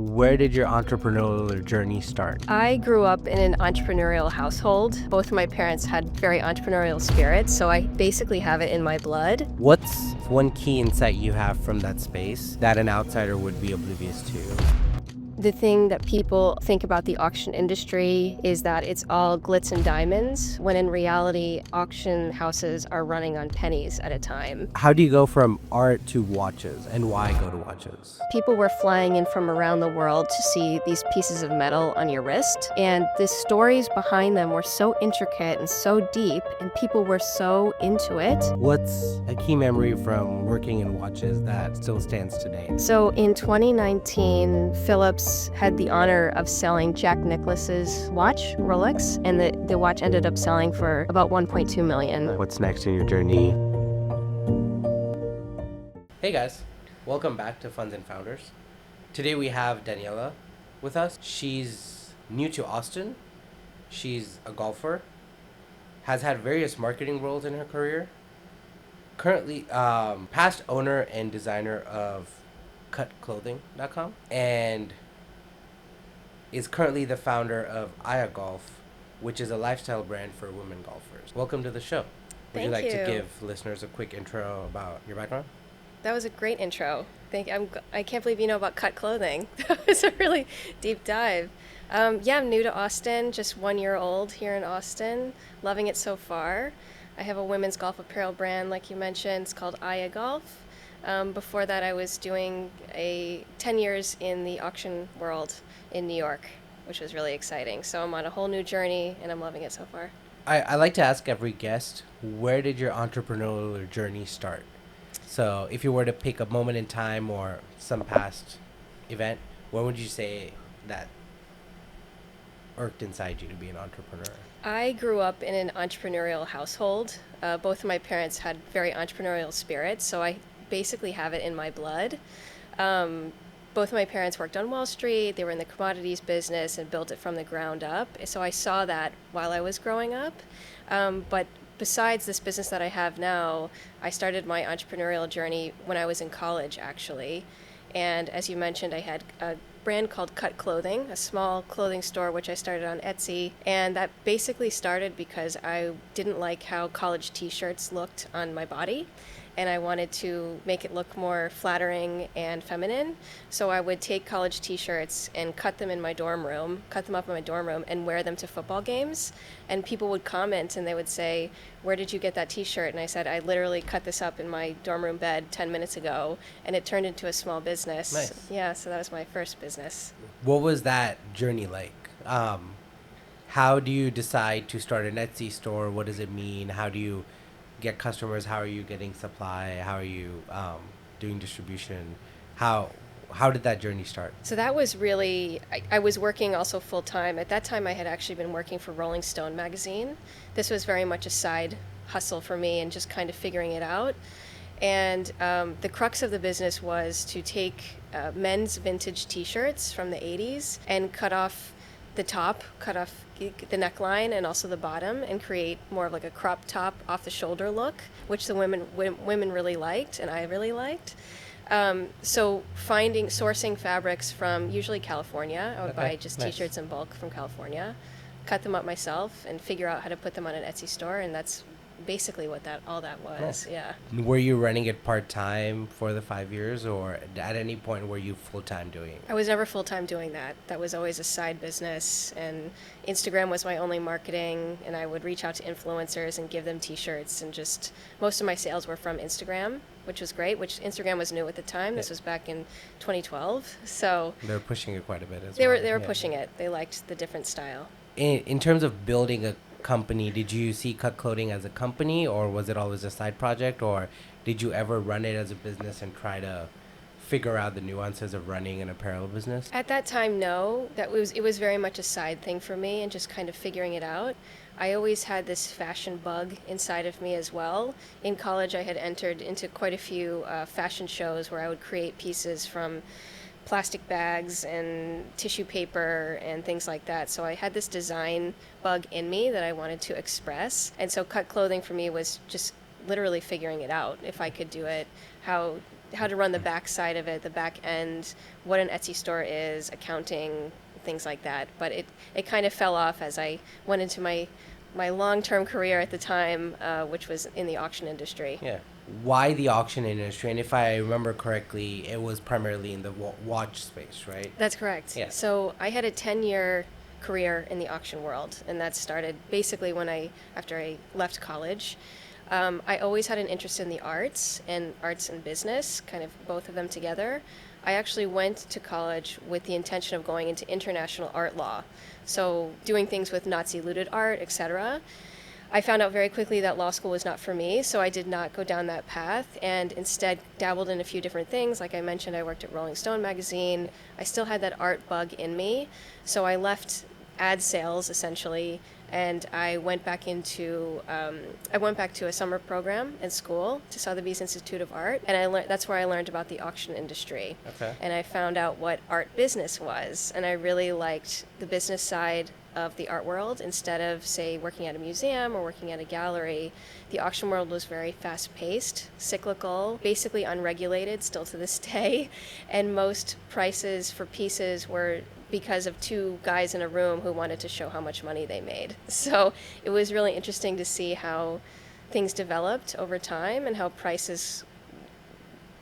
Where did your entrepreneurial journey start? I grew up in an entrepreneurial household. Both of my parents had very entrepreneurial spirits, so I basically have it in my blood. What's one key insight you have from that space that an outsider would be oblivious to? The thing that people think about the auction industry is that it's all glitz and diamonds, when in reality, auction houses are running on pennies at a time. How do you go from art to watches, and why go to watches? People were flying in from around the world to see these pieces of metal on your wrist, and the stories behind them were so intricate and so deep, and people were so into it. What's a key memory from working in watches that still stands today? So in 2019, Philips had the honor of selling Jack Nicklaus's watch, Rolex, and the watch ended up selling for about $1.2 million. What's next in your journey? Hey guys, welcome back to Funds and Founders. Today we have Daniella with us. She's new to Austin. She's a golfer, has had various marketing roles in her career. Currently, past owner and designer of cutclothing.com, and is currently the founder of Aya Golf, which is a lifestyle brand for women golfers. Welcome to the show. Would you like to give listeners a quick intro about your background? That was a great intro. I can't believe you know about Cut Clothing. That was a really deep dive. I'm new to Austin, just 1 year old here in Austin, loving it so far. I have a women's golf apparel brand, like you mentioned. It's called Aya Golf. Before that, I was doing 10 years in the auction world in New York, which was really exciting. So I'm on a whole new journey, and I'm loving it so far. I like to ask every guest, where did your entrepreneurial journey start? So if you were to pick a moment in time or some past event, when would you say that irked inside you to be an entrepreneur? I grew up in an entrepreneurial household. Both of my parents had very entrepreneurial spirits, so I basically have it in my blood. Both of my parents worked on Wall Street. They were in the commodities business and built it from the ground up. So I saw that while I was growing up. But besides this business that I have now, I started my entrepreneurial journey when I was in college, actually. And as you mentioned, I had a brand called Cut Clothing, a small clothing store which I started on Etsy. And that basically started because I didn't like how college t-shirts looked on my body, and I wanted to make it look more flattering and feminine. So I would take college t-shirts and cut them up in my dorm room, and wear them to football games. And people would comment and they would say, "Where did you get that t-shirt?" And I said, "I literally cut this up in my dorm room bed 10 minutes ago," and it turned into a small business. Nice. Yeah, so that was my first business. What was that journey like? How do you decide to start an Etsy store? What does it mean? How do you get customers? How are you getting supply? How are you doing distribution? How did that journey start? So that was really, I was working also full time. At that time, I had actually been working for Rolling Stone magazine. This was very much a side hustle for me and just kind of figuring it out. And the crux of the business was to take men's vintage t-shirts from the 80s and cut off the top, cut off the neckline and also the bottom, and create more of like a crop top off the shoulder look, which the women really liked and I really liked. So sourcing fabrics from usually California. I would buy just nice. t-shirts in bulk from California, cut them up myself, and figure out how to put them on an Etsy store, and that's basically what all that was. Nice. Yeah. Were you running it part-time for the 5 years, or at any point were you full-time doing it? I was never full-time doing that. That was always a side business, and Instagram was my only marketing, and I would reach out to influencers and give them t-shirts, and just most of my sales were from Instagram, which was great, which Instagram was new at the time. This was back in 2012. So They were pushing it quite a bit as they well. were pushing it. They liked the different style. In terms of building a company, did you see Cut Clothing as a company, or was it always a side project, or did you ever run it as a business and try to figure out the nuances of running an apparel business? At that time, no. It was very much a side thing for me and just kind of figuring it out. I always had this fashion bug inside of me as well. In college, I had entered into quite a few fashion shows where I would create pieces from plastic bags and tissue paper and things like that. So I had this design bug in me that I wanted to express. And so Cut Clothing for me was just literally figuring it out, if I could do it, how how to run the back side of it, the back end, what an Etsy store is, accounting, things like that. But it kind of fell off as I went into my long-term career at the time, which was in the auction industry. Yeah. Why the auction industry? And if I remember correctly, it was primarily in the watch space, right? That's correct. Yeah. So I had a 10-year career in the auction world, and that started basically after I left college. I always had an interest in the arts and business, kind of both of them together. I actually went to college with the intention of going into international art law, so doing things with Nazi-looted art, etc. I found out very quickly that law school was not for me, so I did not go down that path and instead dabbled in a few different things. Like I mentioned, I worked at Rolling Stone magazine. I still had that art bug in me, so I left ad sales essentially, and I went back to a summer program in school to Sotheby's Institute of Art, and that's where I learned about the auction industry. Okay. And I found out what art business was, and I really liked the business side of the art world instead of, say, working at a museum or working at a gallery. The auction world was very fast-paced, cyclical, basically unregulated still to this day, and most prices for pieces were because of two guys in a room who wanted to show how much money they made. So it was really interesting to see how things developed over time and how prices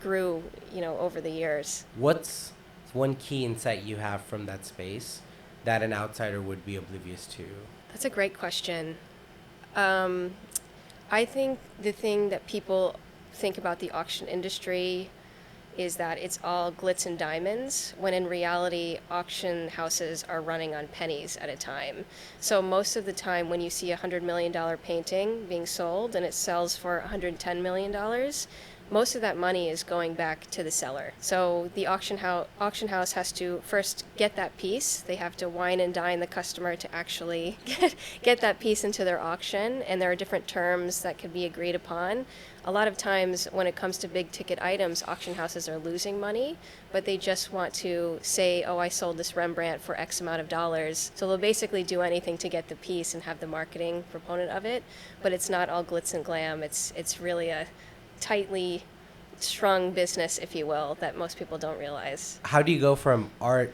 grew, over the years. What's one key insight you have from that space that an outsider would be oblivious to? That's a great question. I think the thing that people think about the auction industry is that it's all glitz and diamonds, when in reality, auction houses are running on pennies at a time. So most of the time when you see a $100 million painting being sold and it sells for $110 million, most of that money is going back to the seller. So the auction house has to first get that piece. They have to wine and dine the customer to actually get that piece into their auction, and there are different terms that can be agreed upon. A lot of times when it comes to big ticket items, auction houses are losing money, but they just want to say, oh, I sold this Rembrandt for X amount of dollars. So they'll basically do anything to get the piece and have the marketing proponent of it, but it's not all glitz and glam. It's really a tightly strung business, if you will, that most people don't realize. How do you go from art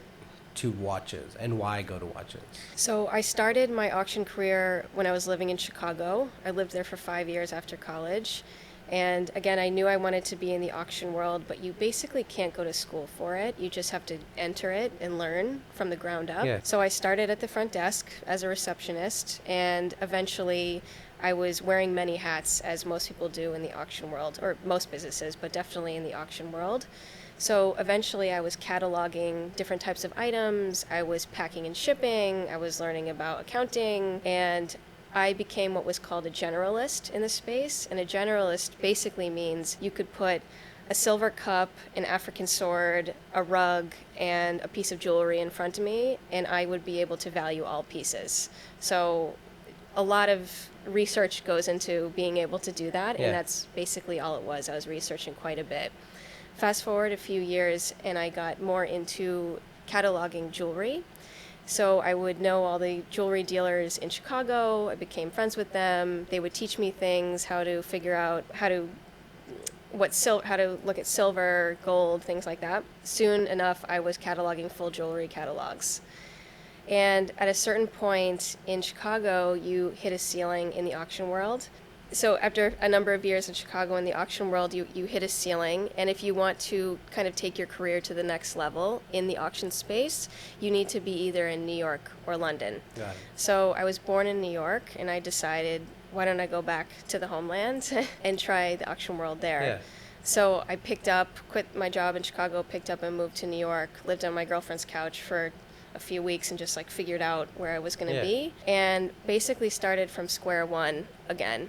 to watches, and why go to watches? So I started my auction career when I was living in Chicago. I lived there for 5 years after college. And again, I knew I wanted to be in the auction world, but you basically can't go to school for it. You just have to enter it and learn from the ground up. Yeah. So I started at the front desk as a receptionist, and eventually I was wearing many hats, as most people do in the auction world, or most businesses, but definitely in the auction world. So eventually I was cataloging different types of items, I was packing and shipping, I was learning about accounting, and I became what was called a generalist in the space. And a generalist basically means you could put a silver cup, an African sword, a rug, and a piece of jewelry in front of me, and I would be able to value all pieces. So a lot of research goes into being able to do that, and that's basically all it was. I was researching quite a bit. Fast forward a few years, and I got more into cataloging jewelry. So I would know all the jewelry dealers in Chicago. I became friends with them. They would teach me things, how to figure out how to look at silver, gold, things like that. Soon enough, I was cataloging full jewelry catalogs. And at a certain point in Chicago, you hit a ceiling in the auction world. So after a number of years in Chicago in the auction world, you hit a ceiling. And if you want to kind of take your career to the next level in the auction space, you need to be either in New York or London. Got it. So I was born in New York, and I decided, why don't I go back to the homeland and try the auction world there? Yeah. So I quit my job in Chicago, picked up and moved to New York, lived on my girlfriend's couch for a few weeks and just figured out where I was going to be, and basically started from square one again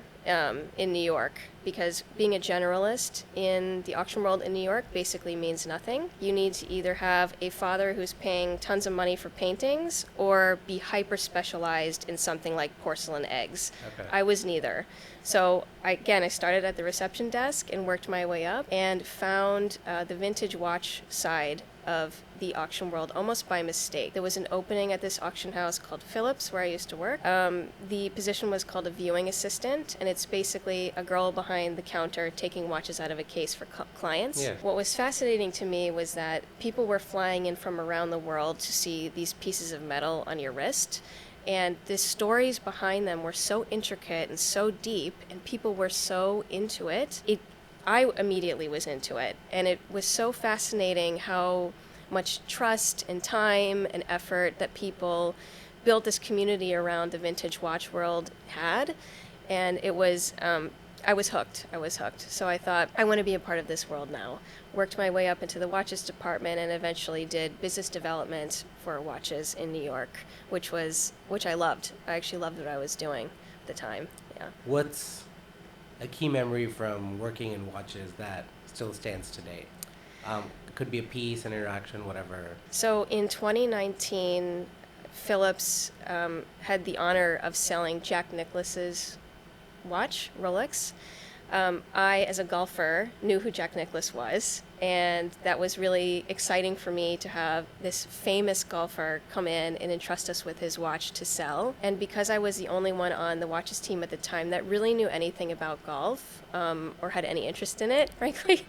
in New York, because being a generalist in the auction world in New York basically means nothing. You need to either have a father who's paying tons of money for paintings or be hyper specialized in something like porcelain eggs. Okay. I was neither. So I started at the reception desk and worked my way up and found the vintage watch side of the auction world almost by mistake. There was an opening at this auction house called Phillips, where I used to work. The position was called a viewing assistant, and it's basically a girl behind the counter taking watches out of a case for clients. Yeah. What was fascinating to me was that people were flying in from around the world to see these pieces of metal on your wrist. And the stories behind them were so intricate and so deep, and people were so into it. I immediately was into it. And it was so fascinating how much trust and time and effort that people built this community around the vintage watch world had. And it was, I was hooked. So I thought, I want to be a part of this world now. Worked my way up into the watches department and eventually did business development for watches in New York, which I loved. I actually loved what I was doing at the time. Yeah. What's a key memory from working in watches that still stands today? It could be a piece, an interaction, whatever. So in 2019, Phillips had the honor of selling Jack Nicklaus's watch, Rolex. I, as a golfer, knew who Jack Nicklaus was, and that was really exciting for me to have this famous golfer come in and entrust us with his watch to sell. And because I was the only one on the watches team at the time that really knew anything about golf, or had any interest in it, frankly,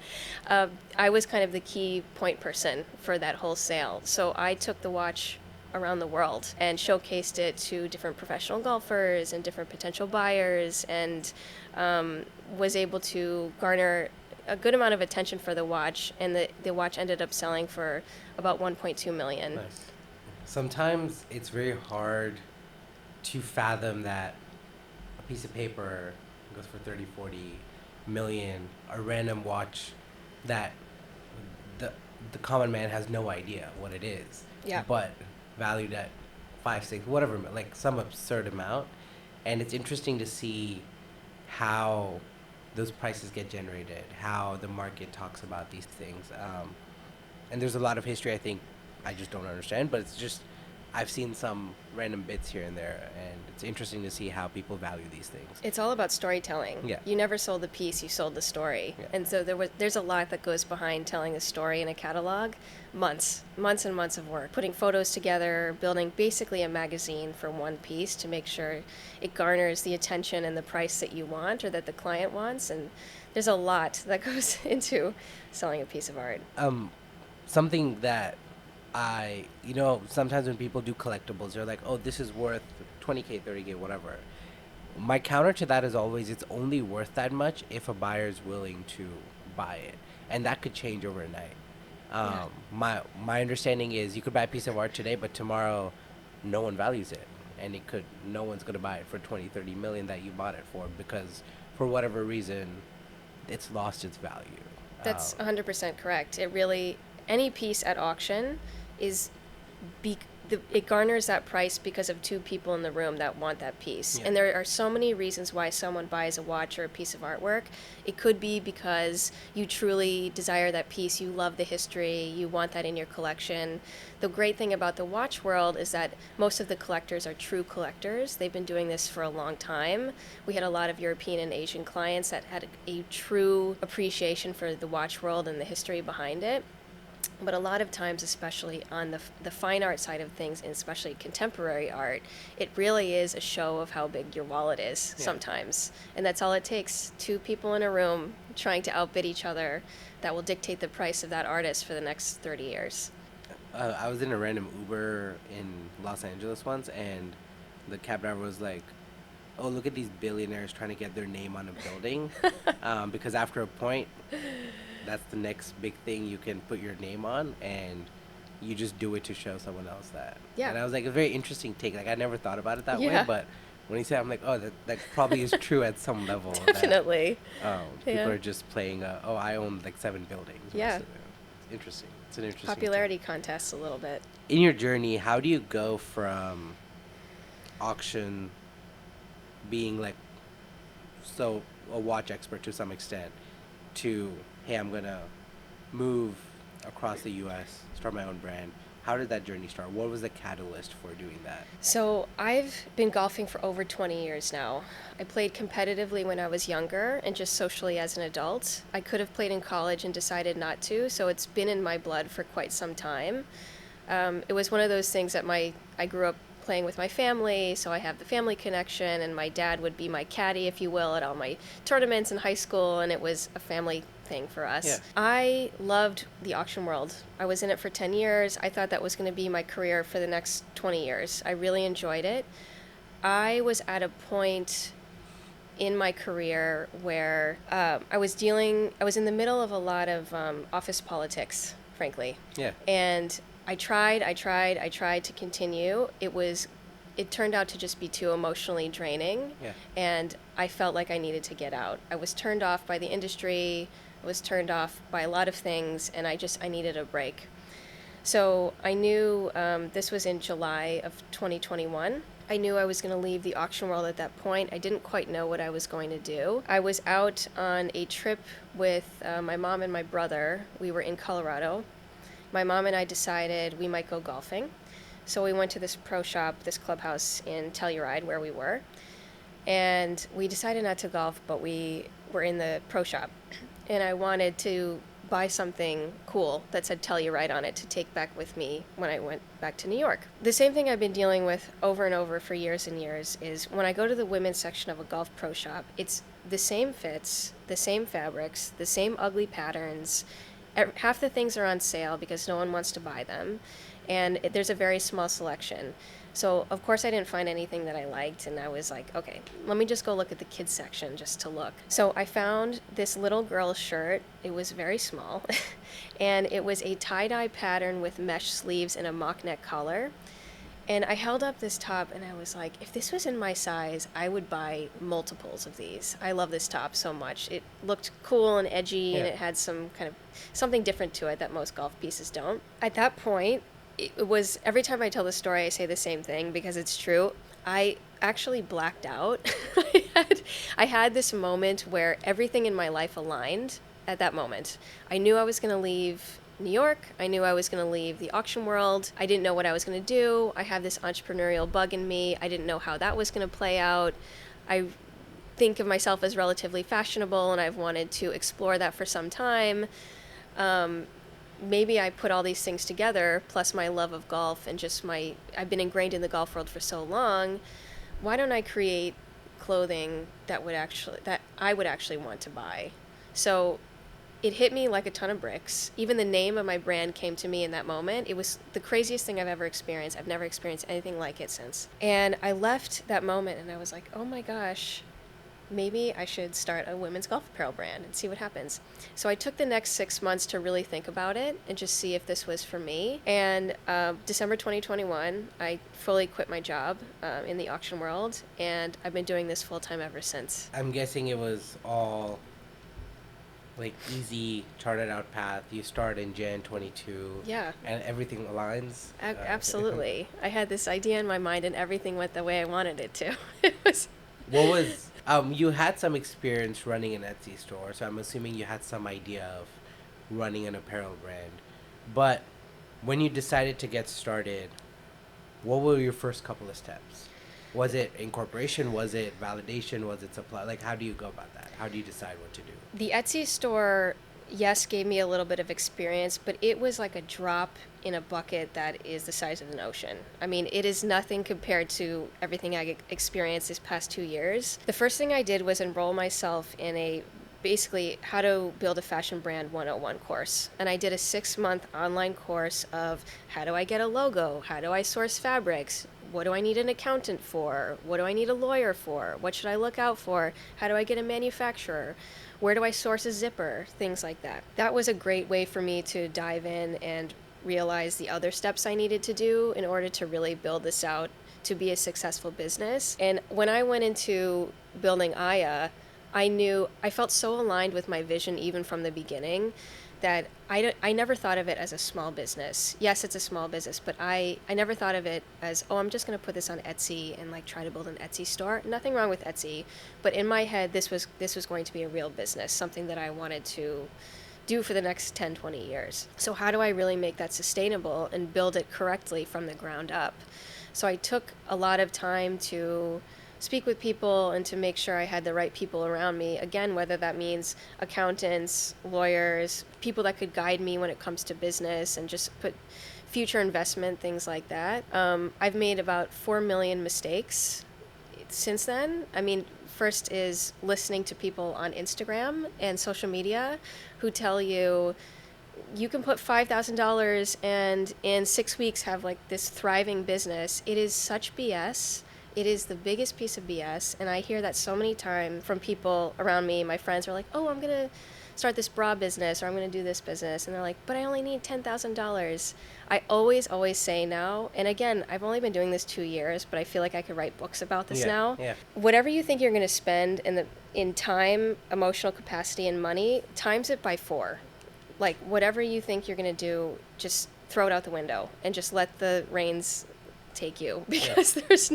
I was kind of the key point person for that whole sale. So I took the watch around the world and showcased it to different professional golfers and different potential buyers, and was able to garner a good amount of attention for the watch, and the watch ended up selling for about 1.2 million. Nice. Sometimes it's very hard to fathom that a piece of paper goes for 30, 40 million, a random watch that the common man has no idea what it is. Yeah. But valued at 5, 6, whatever, like some absurd amount. And it's interesting to see how those prices get generated, how the market talks about these things. And there's a lot of history I think I just don't understand, but it's just, I've seen some random bits here and there, and it's interesting to see how people value these things. It's all about storytelling. Yeah. You never sold the piece, you sold the story. Yeah. And so there's a lot that goes behind telling a story in a catalog. Months and months of work, putting photos together, building basically a magazine for one piece to make sure it garners the attention and the price that you want or that the client wants. And there's a lot that goes into selling a piece of art. Something that sometimes when people do collectibles, they're like, oh, this is worth 20K, 30K, whatever. My counter to that is always, it's only worth that much if a buyer is willing to buy it. And that could change overnight. Yeah. My understanding is you could buy a piece of art today, but tomorrow no one values it. And no one's going to buy it for 20, 30 million that you bought it for, because for whatever reason, it's lost its value. That's 100% correct. Any piece at auction is it garners that price because of two people in the room that want that piece. Yeah. And there are so many reasons why someone buys a watch or a piece of artwork. It could be because you truly desire that piece, you love the history, you want that in your collection. The great thing about the watch world is that most of the collectors are true collectors. They've been doing this for a long time. We had a lot of European and Asian clients that had a true appreciation for the watch world and the history behind it. But a lot of times, especially on the fine art side of things, and especially contemporary art, it really is a show of how big your wallet is sometimes. And that's all it takes. Two people in a room trying to outbid each other that will dictate the price of that artist for the next 30 years. I was in a random Uber in Los Angeles once, and the cab driver was like, oh, look at these billionaires trying to get their name on a building. Because after a point, that's the next big thing you can put your name on, and you just do it to show someone else that. Yeah. And I was like, a very interesting take. Like, I never thought about it that way, Yeah. but when he said it, I'm like, oh, that probably is true at some level. Definitely. People are just playing, I own like 7 buildings. Yeah. It's interesting. It's an interesting Popularity contests a little bit. In your journey, how do you go from auction being like a watch expert to some extent to, hey, I'm gonna move across the US, start my own brand? How did that journey start? What was the catalyst for doing that? So I've been golfing for over 20 years now. I played competitively when I was younger and just socially as an adult. I could have played in college and decided not to, so it's been in my blood for quite some time. It was one of those things that I grew up playing with my family, so I have the family connection, and my dad would be my caddy, if you will, at all my tournaments in high school, and it was a family thing for us. Yeah. I loved the auction world. I was in it for 10 years. I thought that was going to be my career for the next 20 years. I really enjoyed it. I was at a point in my career where I was in the middle of a lot of office politics, frankly. Yeah. And I tried to continue. It turned out to just be too emotionally draining. Yeah. And I felt like I needed to get out. I was turned off by the industry. I was turned off by a lot of things, and I needed a break. So I knew this was in July of 2021. I knew I was going to leave the auction world at that point. I didn't quite know what I was going to do. I was out on a trip with my mom and my brother. We were in Colorado. My mom and I decided we might go golfing. So we went to this pro shop, this clubhouse in Telluride where we were. And we decided not to golf, but we were in the pro shop. And I wanted to buy something cool that said Telluride on it to take back with me when I went back to New York. The same thing I've been dealing with over and over for years and years is when I go to the women's section of a golf pro shop, it's the same fits, the same fabrics, the same ugly patterns. Half the things are on sale because no one wants to buy them, and there's a very small selection. So, of course, I didn't find anything that I liked, and I was like, okay, let me just go look at the kids section just to look. So I found this little girl's shirt. It was very small, and it was a tie-dye pattern with mesh sleeves and a mock neck collar. And I held up this top, and I was like, if this was in my size, I would buy multiples of these. I love this top so much. It looked cool and edgy, and it had some kind of something different to it that most golf pieces don't. At that point, it was, every time I tell the story, I say the same thing because it's true. I actually blacked out. I had this moment where everything in my life aligned at that moment. I knew I was going to leave New York. I knew I was going to leave the auction world. I didn't know what I was going to do. I have this entrepreneurial bug in me. I didn't know how that was going to play out. I think of myself as relatively fashionable, and I've wanted to explore that for some time. Maybe I put all these things together, plus my love of golf and just I've been ingrained in the golf world for so long. Why don't I create clothing that I would actually want to buy? So it hit me like a ton of bricks. Even the name of my brand came to me in that moment. It was the craziest thing I've ever experienced. I've never experienced anything like it since. And I left that moment and I was like, oh my gosh, maybe I should start a women's golf apparel brand and see what happens. So I took the next 6 months to really think about it and just see if this was for me. And December 2021, I fully quit my job in the auction world, and I've been doing this full time ever since. I'm guessing it was all like easy, charted out path. You start in Jan 22. Yeah. And everything aligns. Absolutely. I had this idea in my mind and everything went the way I wanted it to. It was... What was... you had some experience running an Etsy store, so I'm assuming you had some idea of running an apparel brand. But when you decided to get started, what were your first couple of steps? Was it incorporation? Was it validation? Was it supply? Like, how do you go about that? How do you decide what to do? The Etsy store, yes, gave me a little bit of experience, but it was like a drop in a bucket that is the size of an ocean. I mean, it is nothing compared to everything I experienced this past 2 years. The first thing I did was enroll myself in basically how to build a fashion brand 101 course. And I did a 6-month online course of how do I get a logo? How do I source fabrics? What do I need an accountant for? What do I need a lawyer for? What should I look out for? How do I get a manufacturer? Where do I source a zipper? Things like that. That was a great way for me to dive in and realize the other steps I needed to do in order to really build this out to be a successful business. And when I went into building Aya, I felt so aligned with my vision even from the beginning that I never thought of it as a small business. Yes, it's a small business, but I never thought of it as, oh, I'm just going to put this on Etsy and like try to build an Etsy store. Nothing wrong with Etsy, but in my head, this was going to be a real business, something that I wanted to do for the next 10, 20 years. So how do I really make that sustainable and build it correctly from the ground up? So I took a lot of time to speak with people and to make sure I had the right people around me. Again, whether that means accountants, lawyers, people that could guide me when it comes to business and just put future investment, things like that. I've made about 4 million mistakes since then. I mean, first is listening to people on Instagram and social media who tell you you can put $5,000 and in 6 weeks have like this thriving business. It is such BS. It is the biggest piece of BS. And I hear that so many times from people around me. My friends are like, oh, I'm going to start this bra business or I'm going to do this business. And they're like, but I only need $10,000. I always say now, and again, I've only been doing this 2 years, but I feel like I could write books about this now. Yeah. Whatever you think you're going to spend in time, emotional capacity, and money, times it by 4. Like, whatever you think you're going to do, just throw it out the window and just let the reins take you, because there's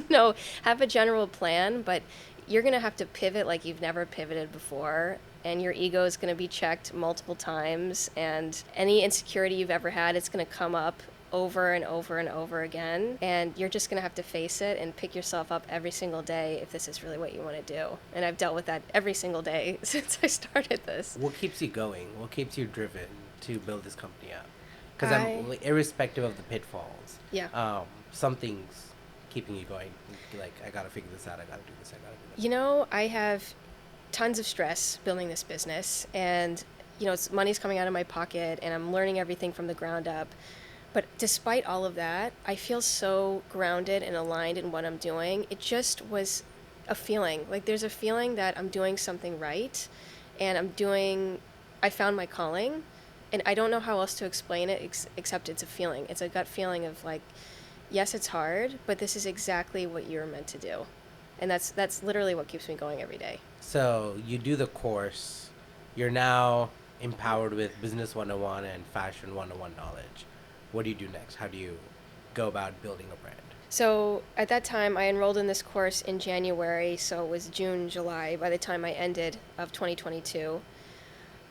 have a general plan, but you're going to have to pivot like you've never pivoted before, and your ego is going to be checked multiple times, and any insecurity you've ever had, it's going to come up over and over and over again, and you're just going to have to face it and pick yourself up every single day if this is really what you want to do. And I've dealt with that every single day since I started this. What keeps you going? What keeps you driven to build this company up? Because I'm irrespective of the pitfalls. Yeah. Something's keeping you going. Like, I gotta figure this out. I gotta do this. I gotta do that. You know, I have tons of stress building this business, and money's coming out of my pocket, and I'm learning everything from the ground up. But despite all of that, I feel so grounded and aligned in what I'm doing. It just was a feeling. Like, there's a feeling that I'm doing something right, and I found my calling, and I don't know how else to explain it except it's a feeling. It's a gut feeling of like, yes, it's hard, but this is exactly what you're meant to do. And that's literally what keeps me going every day. So you do the course. You're now empowered with Business 101 and Fashion 101 knowledge. What do you do next? How do you go about building a brand? So at that time, I enrolled in this course in January, so it was June, July, by the time I ended of 2022.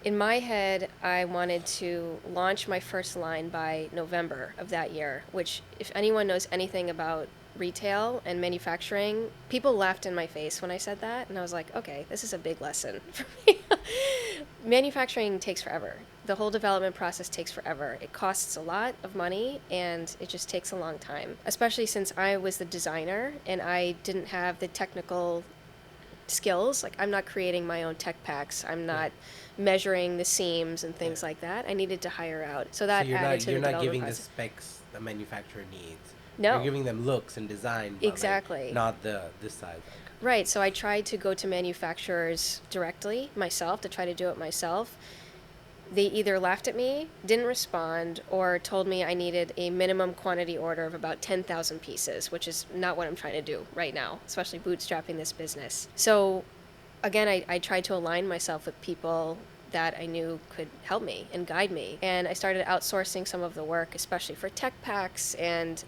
In my head, I wanted to launch my first line by November of that year, which, if anyone knows anything about retail and manufacturing, people laughed in my face when I said that, and I was like, okay, this is a big lesson for me. Manufacturing takes forever. The whole development process takes forever. It costs a lot of money, and it just takes a long time, especially since I was the designer and I didn't have the technical skills. Like, I'm not creating my own tech packs. I'm not measuring the seams and things like that. I needed to hire out. So that added to the development process. You're not giving the specs the manufacturer needs. No. You're giving them looks and design. Exactly. Like, not this side. Right. So I tried to go to manufacturers directly myself to try to do it myself. They either laughed at me, didn't respond, or told me I needed a minimum quantity order of about 10,000 pieces, which is not what I'm trying to do right now, especially bootstrapping this business. So again, I tried to align myself with people that I knew could help me and guide me. And I started outsourcing some of the work, especially for tech packs. And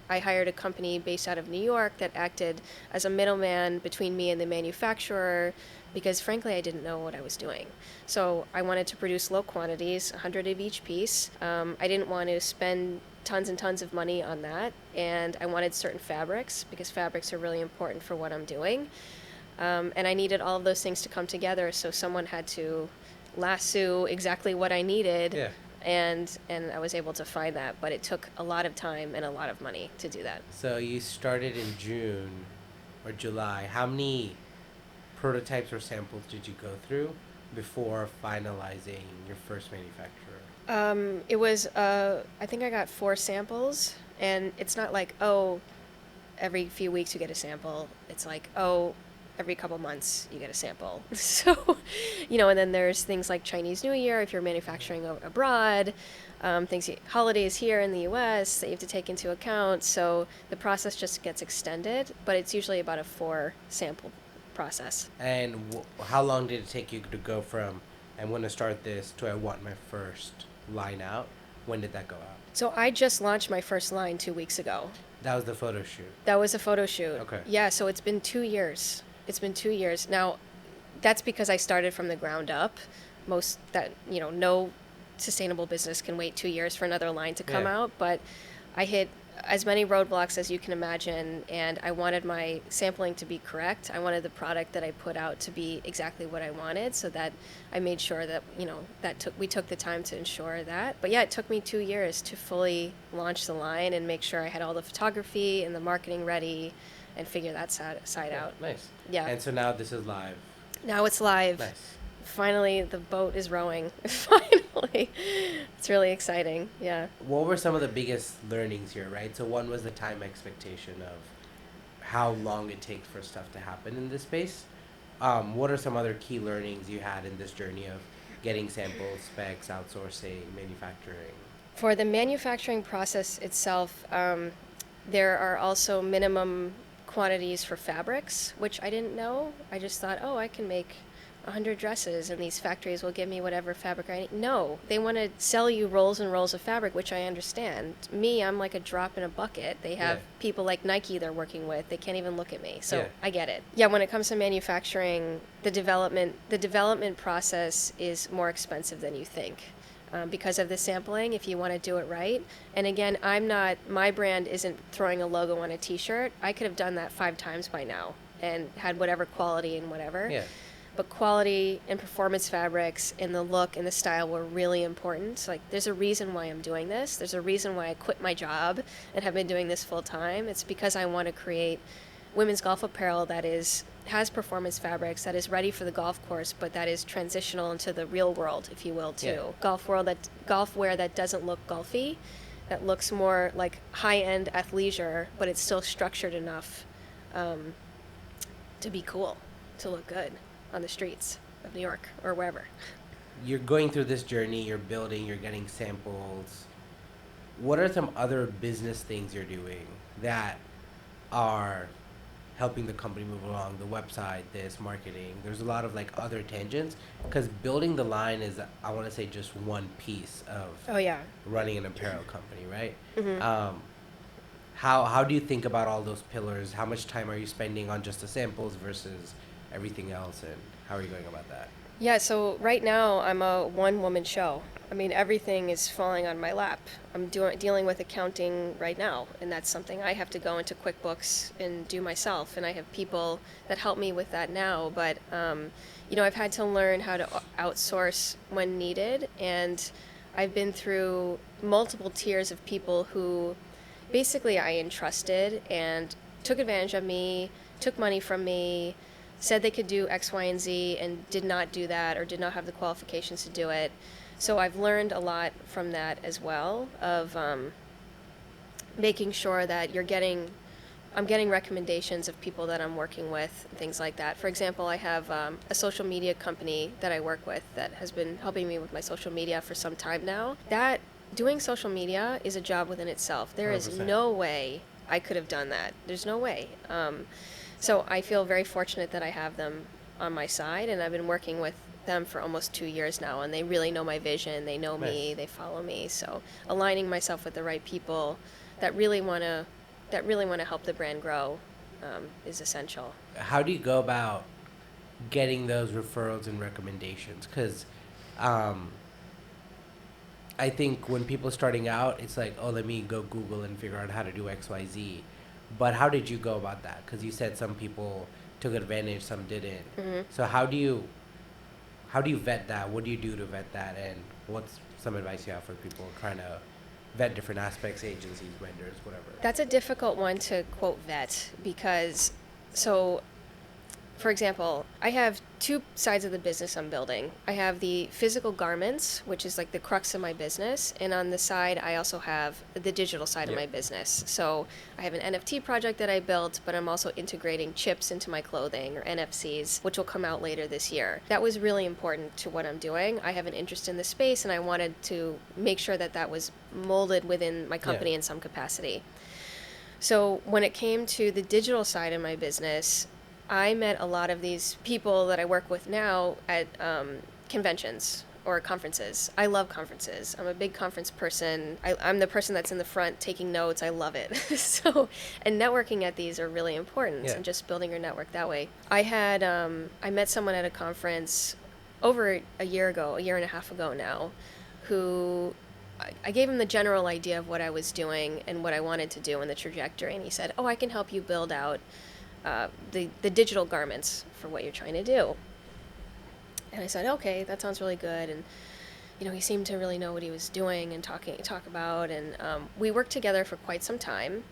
I hired a company based out of New York that acted as a middleman between me and the manufacturer, because frankly, I didn't know what I was doing. So I wanted to produce low quantities, 100 of each piece. I didn't want to spend tons and tons of money on that. And I wanted certain fabrics, because fabrics are really important for what I'm doing. And I needed all of those things to come together, so someone had to lasso exactly what I needed. Yeah. And I was able to find that, but it took a lot of time and a lot of money to do that. So you started in June or July. How many prototypes or samples did you go through before finalizing your first manufacturer? It was, I think I got 4 samples, and it's not like, oh, every few weeks you get a sample. It's like, oh, every couple months you get a sample. So, and then there's things like Chinese New Year if you're manufacturing abroad, holidays here in the US that you have to take into account. So the process just gets extended, but it's usually about a 4 sample process. And how long did it take you to go from, I'm going to start this, to I want my first line out? When did that go out? So I just launched my first line 2 weeks ago. That was the photo shoot? That was a photo shoot. Okay. Yeah, so it's been 2 years. It's been 2 years. Now, that's because I started from the ground up. no sustainable business can wait 2 years for another line to come Yeah. out. But I hit as many roadblocks as you can imagine, and I wanted my sampling to be correct. I wanted the product that I put out to be exactly what I wanted, so that I made sure that we took the time to ensure that. But yeah, it took me 2 years to fully launch the line and make sure I had all the photography and the marketing ready, and figure that side Yeah, out. nice. Yeah. And so now this is live. Now it's live. Nice. Finally, the boat is rowing. Finally. It's really exciting. Yeah. What were some of the biggest learnings here, right? So one was the time expectation of how long it takes for stuff to happen in this space. What are some other key learnings you had in this journey of getting samples, specs, outsourcing, manufacturing? For the manufacturing process itself, there are also minimum quantities for fabrics, which I didn't know. I just thought, oh, I can make 100 dresses and these factories will give me whatever fabric I need. No, they want to sell you rolls and rolls of fabric, which I understand. Me, I'm like a drop in a bucket. They have people like Nike they're working with. They can't even look at me. So I get it. Yeah, when it comes to manufacturing, the development process is more expensive than you think. Because of the sampling, if you want to do it right. And again, my brand isn't throwing a logo on a t-shirt. I could have done that 5 times by now and had whatever quality and whatever. Yeah. But quality and performance fabrics and the look and the style were really important. So, like, there's a reason why I'm doing this. There's a reason why I quit my job and have been doing this full time. It's because I want to create women's golf apparel that has performance fabrics, that is ready for the golf course, but that is transitional into the real world, if you will, too. Yeah. Golf wear that doesn't look golfy, that looks more like high-end athleisure, but it's still structured enough to be cool, to look good on the streets of New York or wherever. You're going through this journey, you're building, you're getting samples. What are some other business things you're doing that are helping the company move along? The website, this, marketing. There's a lot of like other tangents, because building the line is, I want to say, just one piece of running an apparel company, right? Mm-hmm. How do you think about all those pillars? How much time are you spending on just the samples versus everything else, and how are you going about that? Yeah, so right now I'm a one-woman show. I mean, everything is falling on my lap. I'm dealing with accounting right now, and that's something I have to go into QuickBooks and do myself, and I have people that help me with that now, but I've had to learn how to outsource when needed, and I've been through multiple tiers of people who basically I entrusted and took advantage of me, took money from me, said they could do X, Y, and Z, and did not do that or did not have the qualifications to do it. So I've learned a lot from that as well, of making sure that I'm getting recommendations of people that I'm working with, and things like that. For example, I have a social media company that I work with that has been helping me with my social media for some time now. That doing social media is a job within itself. There is 100%. no way I could have done that. There's no way. So I feel very fortunate that I have them on my side, and I've been working with them for almost 2 years now, and they really know my vision. They know me, they follow me. So aligning myself with the right people that really want to help the brand grow is essential. How do you go about getting those referrals and recommendations? Because I think when people starting out, it's like, oh, let me go Google and figure out how to do X, Y, Z. But how did you go about that? Because you said some people took advantage, some didn't. Mm-hmm. So how do you vet that? What do you do to vet that? And what's some advice you have for people trying to vet different aspects, agencies, vendors, whatever? That's a difficult one to quote vet, because for example, I have 2 sides of the business I'm building. I have the physical garments, which is like the crux of my business, and on the side I also have the digital side of my business. So I have an NFT project that I built, but I'm also integrating chips into my clothing, or NFCs, which will come out later this year. That was really important to what I'm doing. I have an interest in the space, and I wanted to make sure that that was molded within my company in some capacity. So when it came to the digital side of my business, I met a lot of these people that I work with now at conventions or conferences. I love conferences. I'm a big conference person. I'm the person that's in the front taking notes. I love it. And networking at these are really important, and just building your network that way. I met someone at a conference over a year ago, a year and a half ago now, who I gave him the general idea of what I was doing and what I wanted to do and the trajectory. And he said, "Oh, I can help you build out the digital garments for what you're trying to do." And I said, "Okay, that sounds really good." And he seemed to really know what he was doing and talk about. And we worked together for quite some time.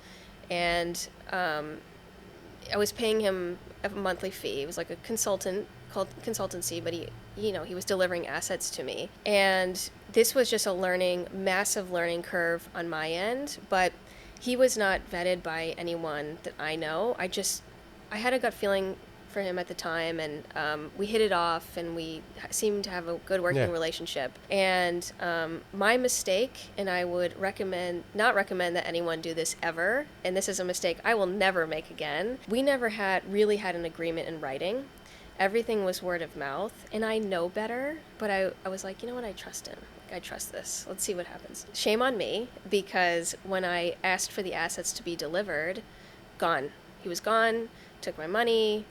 And I was paying him a monthly fee. It was like a consultancy, but he was delivering assets to me. And this was just a massive learning curve on my end, but he was not vetted by anyone that I know. I had a gut feeling for him at the time, and we hit it off, and we seemed to have a good working relationship. And my mistake, and I would not recommend that anyone do this ever, and this is a mistake I will never make again. We never really had an agreement in writing. Everything was word of mouth, and I know better, but I was like, you know what, I trust him. I trust this. Let's see what happens. Shame on me, because when I asked for the assets to be delivered, gone. He was gone, took my money,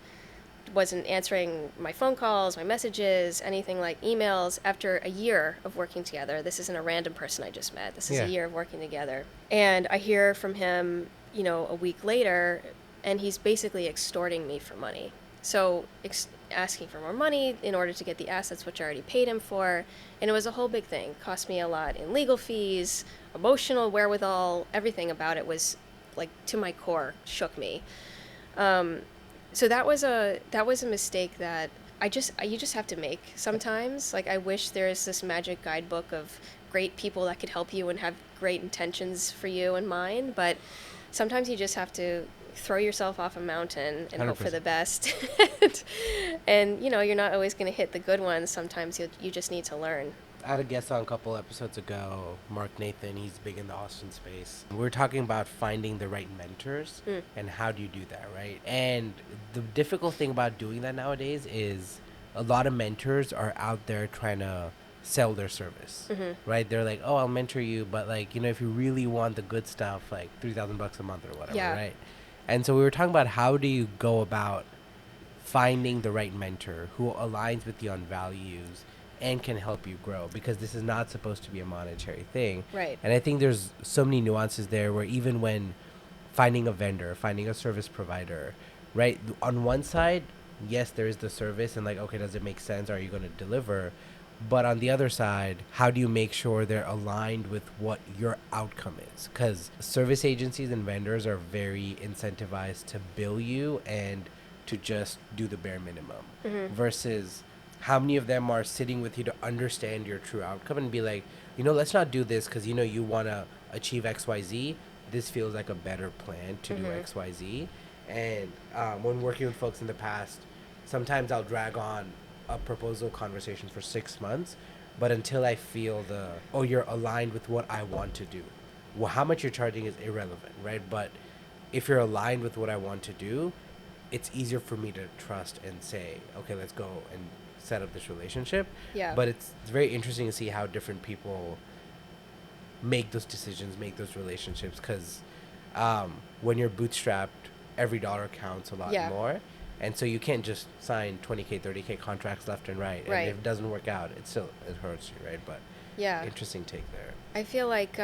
wasn't answering my phone calls, my messages, anything like emails. After a year of working together, this isn't a random person I just met. This is a year of working together. And I hear from him, a week later, and he's basically extorting me for money. So asking for more money in order to get the assets, which I already paid him for. And it was a whole big thing. Cost me a lot in legal fees, emotional wherewithal. Everything about it was, like, to my core, shook me. So that was a mistake that you just have to make sometimes. Like, I wish there is this magic guidebook of great people that could help you and have great intentions for you in mind, but sometimes you just have to throw yourself off a mountain and 100%. Hope for the best. And you're not always going to hit the good ones. Sometimes you just need to learn. I had a guest on a couple episodes ago, Mark Nathan. He's big in the Austin space. We were talking about finding the right mentors and how do you do that, right? And the difficult thing about doing that nowadays is a lot of mentors are out there trying to sell their service, right? They're like, "Oh, I'll mentor you, but like, if you really want the good stuff, like $3,000 a month or whatever, right?" And so we were talking about how do you go about finding the right mentor who aligns with you on values and can help you grow, because this is not supposed to be a monetary thing. Right. And I think there's so many nuances there where even when finding a vendor, finding a service provider, right? On one side, yes, there is the service and like, okay, does it make sense? Are you going to deliver? But on the other side, how do you make sure they're aligned with what your outcome is? Because service agencies and vendors are very incentivized to bill you and to just do the bare minimum versus how many of them are sitting with you to understand your true outcome and be like, let's not do this because, you want to achieve XYZ. This feels like a better plan to do XYZ. And when working with folks in the past, sometimes I'll drag on a proposal conversation for 6 months, but until I feel you're aligned with what I want to do. Well, how much you're charging is irrelevant, right? But if you're aligned with what I want to do, it's easier for me to trust and say, okay, let's go and set up this relationship. Yeah. But it's very interesting to see how different people make those decisions, make those relationships, because when you're bootstrapped, every dollar counts a lot more. And so you can't just sign 20K, 30K contracts left and right. And if it doesn't work out, it hurts you, right? But interesting take there. I feel like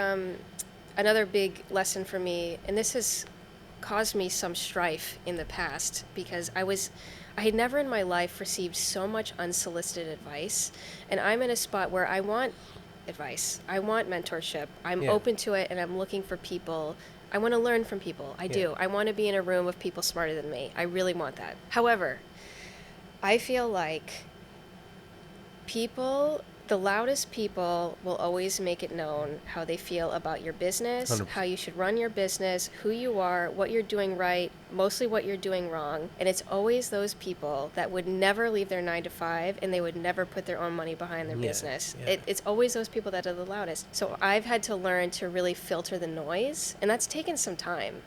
another big lesson for me, and this has caused me some strife in the past, because I had never in my life received so much unsolicited advice. And I'm in a spot where I want advice. I want mentorship. I'm open to it, and I'm looking for people. I want to learn from people. I do. I want to be in a room of people smarter than me. I really want that. However, I feel like the loudest people will always make it known how they feel about your business, 100%. How you should run your business, who you are, what you're doing right, mostly what you're doing wrong. And it's always those people that would never leave their 9-to-5 and they would never put their own money behind their business. It's always those people that are the loudest. So I've had to learn to really filter the noise, and that's taken some time.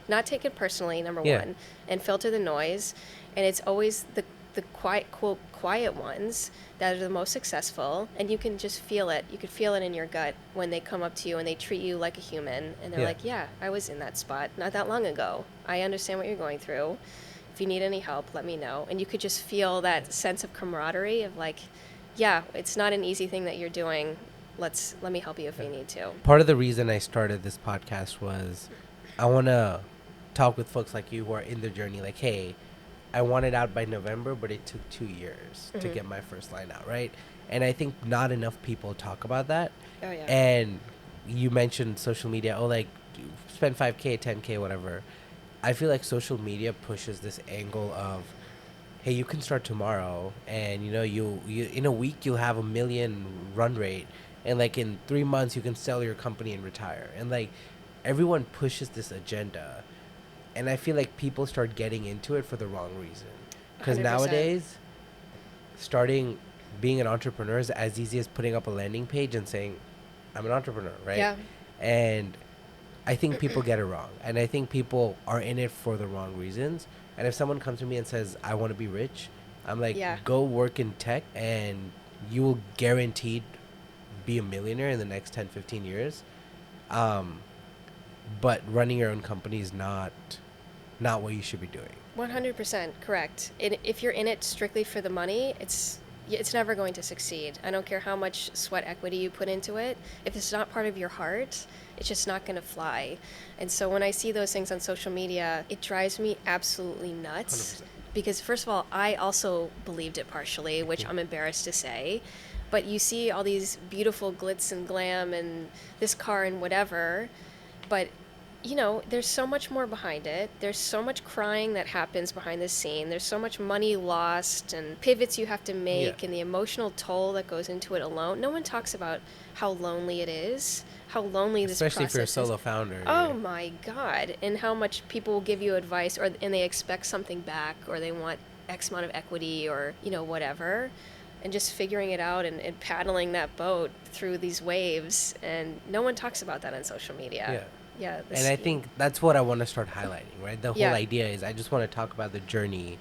Not take it personally, number one, and filter the noise. And it's always the quiet ones that are the most successful, and you can just feel it. You could feel it in your gut when they come up to you and they treat you like a human, and they're like, I was in that spot not that long ago. I understand what you're going through. If you need any help, let me know. And you could just feel that sense of camaraderie of like, yeah, it's not an easy thing that you're doing. Let me help you if you need to. Part of the reason I started this podcast was I want to talk with folks like you who are in the journey. Like, hey, I want it out by November, but it took 2 years to get my first line out, right? And I think not enough people talk about that. Oh yeah. And you mentioned social media. Oh, like spend 5K, 10K, whatever. I feel like social media pushes this angle of, hey, you can start tomorrow, and you in a week you'll have 1 million run rate, and like in 3 months you can sell your company and retire. And like everyone pushes this agenda, and I feel like people start getting into it for the wrong reason. Because 100%. nowadays, starting being an entrepreneur is as easy as putting up a landing page and saying, I'm an entrepreneur, right? Yeah. And I think people get it wrong. And I think people are in it for the wrong reasons. And if someone comes to me and says, I want to be rich, I'm like, Yeah. go work in tech and you will guaranteed be a millionaire in the next 10, 15 years. But running your own company is not what you should be doing. 100% correct. If you're in it strictly for the money, it's never going to succeed. I don't care how much sweat equity you put into it. If it's not part of your heart, it's just not going to fly. And so when I see those things on social media, it drives me absolutely nuts. 100%. Because first of all, I also believed it partially, which I'm embarrassed to say. But you see all these beautiful glitz and glam and this car and whatever, but there's so much more behind it. There's so much crying that happens behind the scene. There's so much money lost and pivots you have to make, and the emotional toll that goes into it alone. No one talks about how lonely it is, how lonely this process is. Especially if you're a solo founder. Oh my God. And how much people will give you advice and they expect something back, or they want X amount of equity, or, whatever. And just figuring it out and paddling that boat through these waves. And no one talks about that on social media. Yeah. Yeah, and I think that's what I want to start highlighting, right? The whole Yeah. idea is I just want to talk about the journey.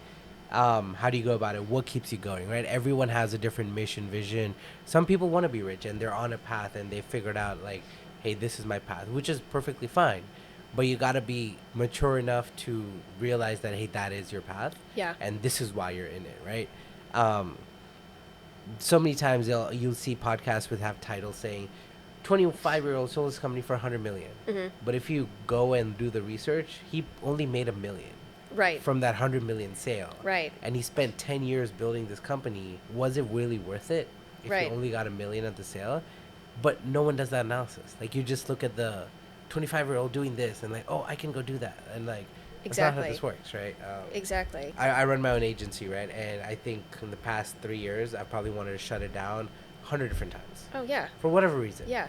How do you go about it? What keeps you going, right? Everyone has a different mission, vision. Some people want to be rich and they're on a path and they figured out like, hey, this is my path, which is perfectly fine. But you got to be mature enough to realize that, hey, that is your path. Yeah. And this is why you're in it, right? So many times you'll see podcasts with have titles saying 25-year-old sold his company for 100 million. Mm-hmm. But if you go and do the research, he only made 1 million Right. from that 100 million sale. Right. And he spent 10 years building this company. Was it really worth it if Right. you only got 1 million at the sale? But no one does that analysis. Like, you just look at the 25-year-old doing this and like, oh, I can go do that. And like, that's not how Exactly. this works, right? Exactly. I run my own agency, right? And I think in the past 3 years, I probably wanted to shut it down 100 different times. Oh yeah. For whatever reason. Yeah.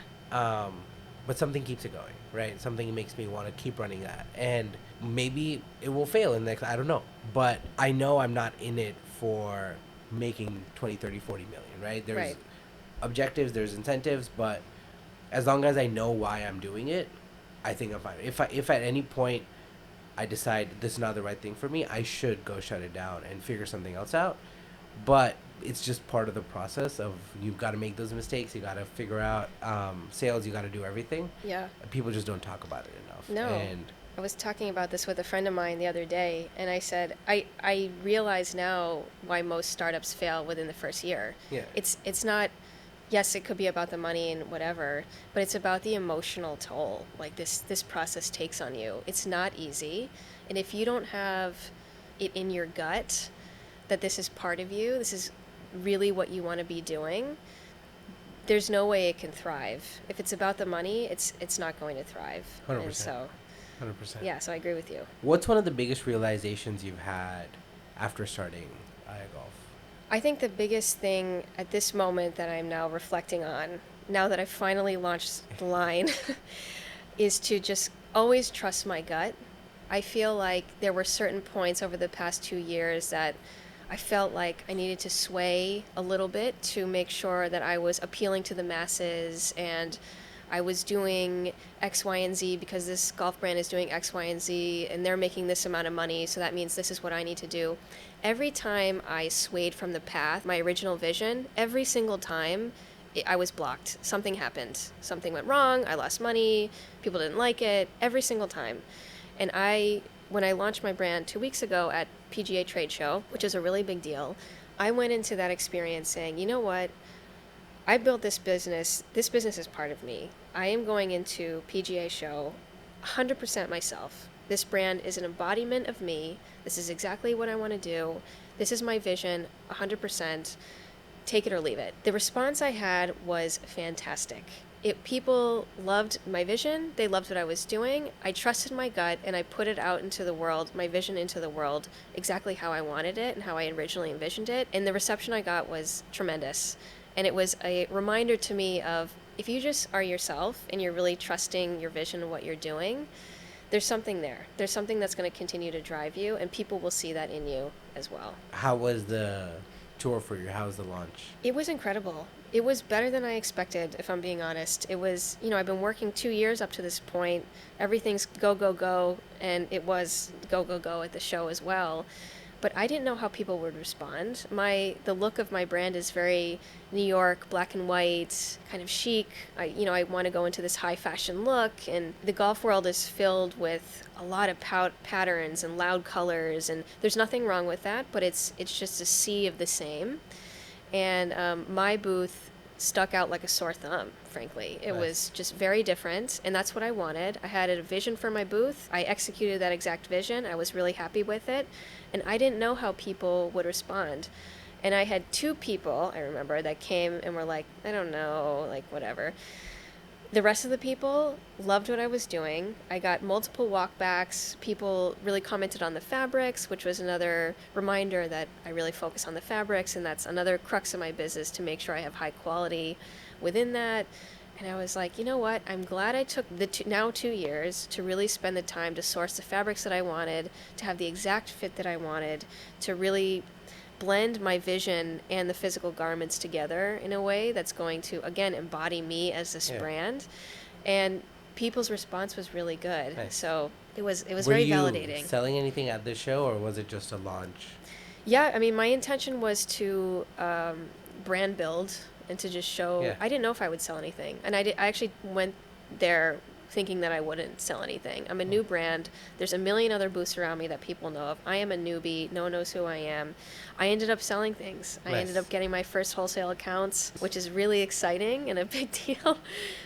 But something keeps it going, right? Something makes me want to keep running that. And maybe it will fail in the next, I don't know. But I know I'm not in it for making 20, 30, 40 million, right? There's Right. objectives, there's incentives, but as long as I know why I'm doing it, I think I'm fine. If at any point I decide this is not the right thing for me, I should go shut it down and figure something else out. But it's just part of the process of you've got to make those mistakes. You got to figure out sales. You got to do everything. Yeah. People just don't talk about it enough. No. And I was talking about this with a friend of mine the other day, and I said, I realize now why most startups fail within the first year. Yeah. It's not, yes, it could be about the money and whatever, but it's about the emotional toll like this process takes on you. It's not easy. And if you don't have it in your gut that this is part of you, this is really what you want to be doing, there's no way it can thrive. If it's about the money, it's not going to thrive. 100%. And so 100%. yeah, so I agree with you. What's one of the biggest realizations you've had after starting Aya Golf? I think the biggest thing at this moment that I'm now reflecting on, now that I've finally launched the line, is to just always trust my gut. I feel like there were certain points over the past 2 years that I felt like I needed to sway a little bit to make sure that I was appealing to the masses and I was doing X, Y, and Z because this golf brand is doing X, Y, and Z and they're making this amount of money, so that means this is what I need to do. Every time I swayed from the path, my original vision, every single time I was blocked. Something happened. Something went wrong. I lost money. People didn't like it. Every single time. And I when I launched my brand 2 weeks ago at PGA Trade Show, which is a really big deal, I went into that experience saying, you know what? I built this business. This business is part of me. I am going into PGA Show 100% myself. This brand is an embodiment of me. This is exactly what I want to do. This is my vision, 100%. Take it or leave it. The response I had was fantastic. People loved my vision. They loved what I was doing. I trusted my gut and I put it out into the world, my vision into the world, exactly how I wanted it and how I originally envisioned it. And the reception I got was tremendous. And it was a reminder to me of, if you just are yourself and you're really trusting your vision and what you're doing, there's something there. There's something that's going to continue to drive you, and people will see that in you as well. How was the tour for you? How was the launch? It was incredible. It was better than I expected, if I'm being honest. It was, I've been working 2 years up to this point. Everything's go, go, go, and it was go, go, go at the show as well. But I didn't know how people would respond. The look of my brand is very New York, black and white, kind of chic. I want to go into this high fashion look, and the golf world is filled with a lot of patterns and loud colors, and there's nothing wrong with that, but it's just a sea of the same. And my booth stuck out like a sore thumb, frankly. It was just very different, and that's what I wanted. I had a vision for my booth. I executed that exact vision. I was really happy with it, and I didn't know how people would respond. And I had 2 people, I remember, that came and were like, I don't know, like whatever. The rest of the people loved what I was doing. I got multiple walkbacks. People really commented on the fabrics, which was another reminder that I really focus on the fabrics, and that's another crux of my business, to make sure I have high quality within that. And I was like, you know what? I'm glad I took the 2 years to really spend the time to source the fabrics that I wanted, to have the exact fit that I wanted, to really blend my vision and the physical garments together in a way that's going to, again, embody me as this brand. And people's response was really good. Nice. So it was very validating. Were you selling anything at the show, or was it just a launch? Yeah, I mean, my intention was to brand build and to just show. Yeah. I didn't know if I would sell anything, and I actually went there thinking that I wouldn't sell anything. I'm a new brand. There's a million other booths around me that people know of. I am a newbie. No one knows who I am. I ended up selling things. Nice. I ended up getting my first wholesale accounts, which is really exciting and a big deal,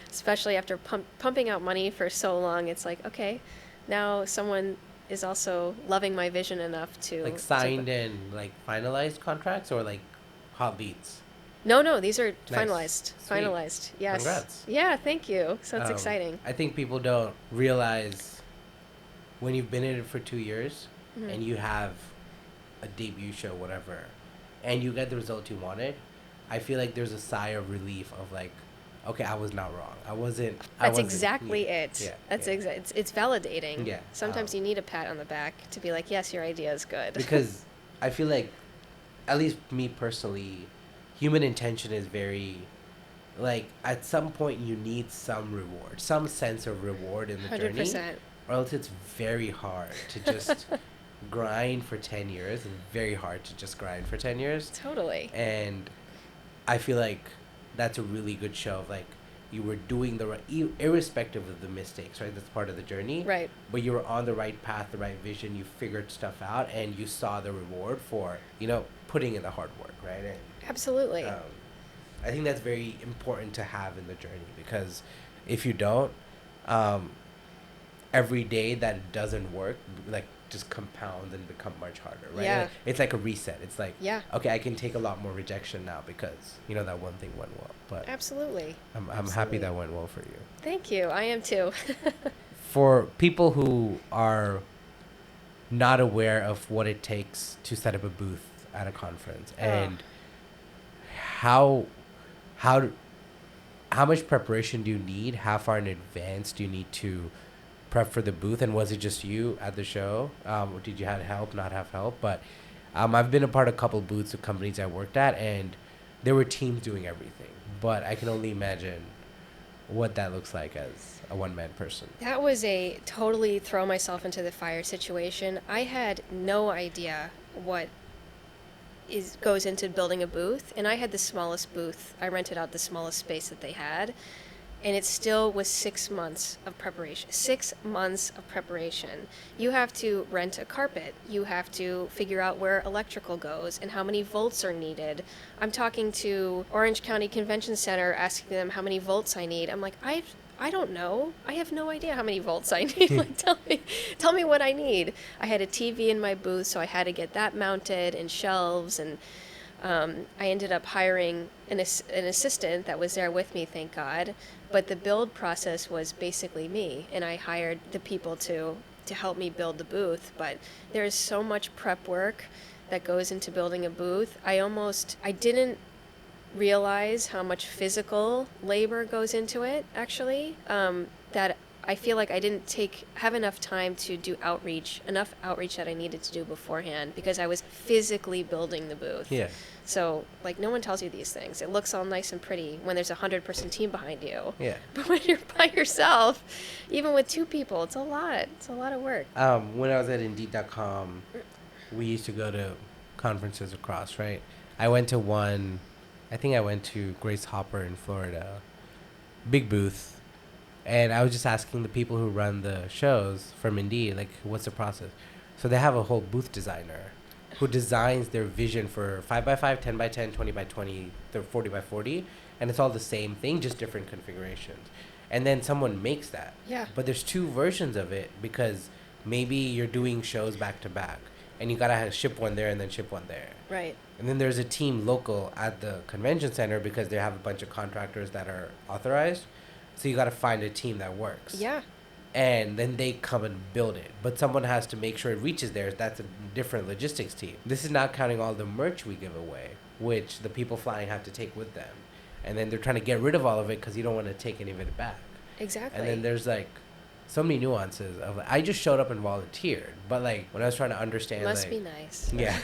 especially after pumping out money for so long. It's like, okay, now someone is also loving my vision enough to... Like signed and like finalized contracts, or like hot beats? No, these are nice. Finalized. Sweet. Finalized, yes. Congrats. Yeah, thank you. So it's exciting. I think people don't realize when you've been in it for 2 years and you have a debut show, whatever, and you get the result you wanted, I feel like there's a sigh of relief of like, okay, I was not wrong. That's exactly it. Yeah, That's it's validating. Yeah. Sometimes you need a pat on the back to be like, yes, your idea is good. Because I feel like, at least me personally, human intention is very, like, at some point you need some reward, some sense of reward in the 100%. Journey, or else it's very hard to just grind for 10 years. It's very hard to just grind for 10 years. Totally. And I feel like that's a really good show of, like, you were doing the right, irrespective of the mistakes, right? That's part of the journey. Right. But you were on the right path, the right vision. You figured stuff out, and you saw the reward for, putting in the hard work, right? And, absolutely. I think that's very important to have in the journey, because if you don't, every day that it doesn't work, like, just compounds and become much harder, right? Yeah. It's like a reset. It's like, okay, I can take a lot more rejection now because, that one thing went well. But absolutely. I'm happy that went well for you. Thank you. I am too. For people who are not aware of what it takes to set up a booth at a conference, and how much preparation do you need? How far in advance do you need to prep for the booth? And was it just you at the show? Or did you have help, not have help? But I've been a part of a couple of booths of companies I worked at, and there were teams doing everything. But I can only imagine what that looks like as a one-man person. That was a totally throw myself into the fire situation. I had no idea what goes into building a booth, and I had the smallest booth. I rented out the smallest space that they had, And it still was 6 months of preparation. 6 months of preparation. You have to rent a carpet. You have to figure out where electrical goes and how many volts are needed. I'm talking to Orange County Convention Center, asking them how many volts I need. I'm like, I don't know. I have no idea how many volts I need. Like, tell me what I need. I had a TV in my booth, so I had to get that mounted and shelves, and I ended up hiring an assistant that was there with me, thank God. But the build process was basically me, and I hired the people to help me build the booth. But there's so much prep work that goes into building a booth. I didn't realize how much physical labor goes into it, actually, that I feel like I didn't have enough time to do enough outreach that I needed to do beforehand, because I was physically building the booth. Yeah. So, like, no one tells you these things. It looks all nice and pretty when there's a 100-person team behind you. Yeah. But when you're by yourself, even with 2 people, it's a lot. It's a lot of work. When I was at Indeed.com, we used to go to conferences across, right? I went to Grace Hopper in Florida. Big booth. And I was just asking the people who run the shows from Indeed, like, what's the process? So they have a whole booth designer who designs their vision for 5x5, 10x10, 20x20, 40x40. And it's all the same thing, just different configurations. And then someone makes that. Yeah. But there's 2 versions of it, because maybe you're doing shows back to back, and you gotta ship one there and then ship one there. Right. And then there's a team local at the convention center, because they have a bunch of contractors that are authorized. So you got to find a team that works. Yeah. And then they come and build it. But someone has to make sure it reaches there. That's a different logistics team. This is not counting all the merch we give away, which the people flying have to take with them. And then they're trying to get rid of all of it because you don't want to take any of it back. Exactly. And then there's like so many nuances of, I just showed up and volunteered. But like when I was trying to understand, Must be nice. Yeah.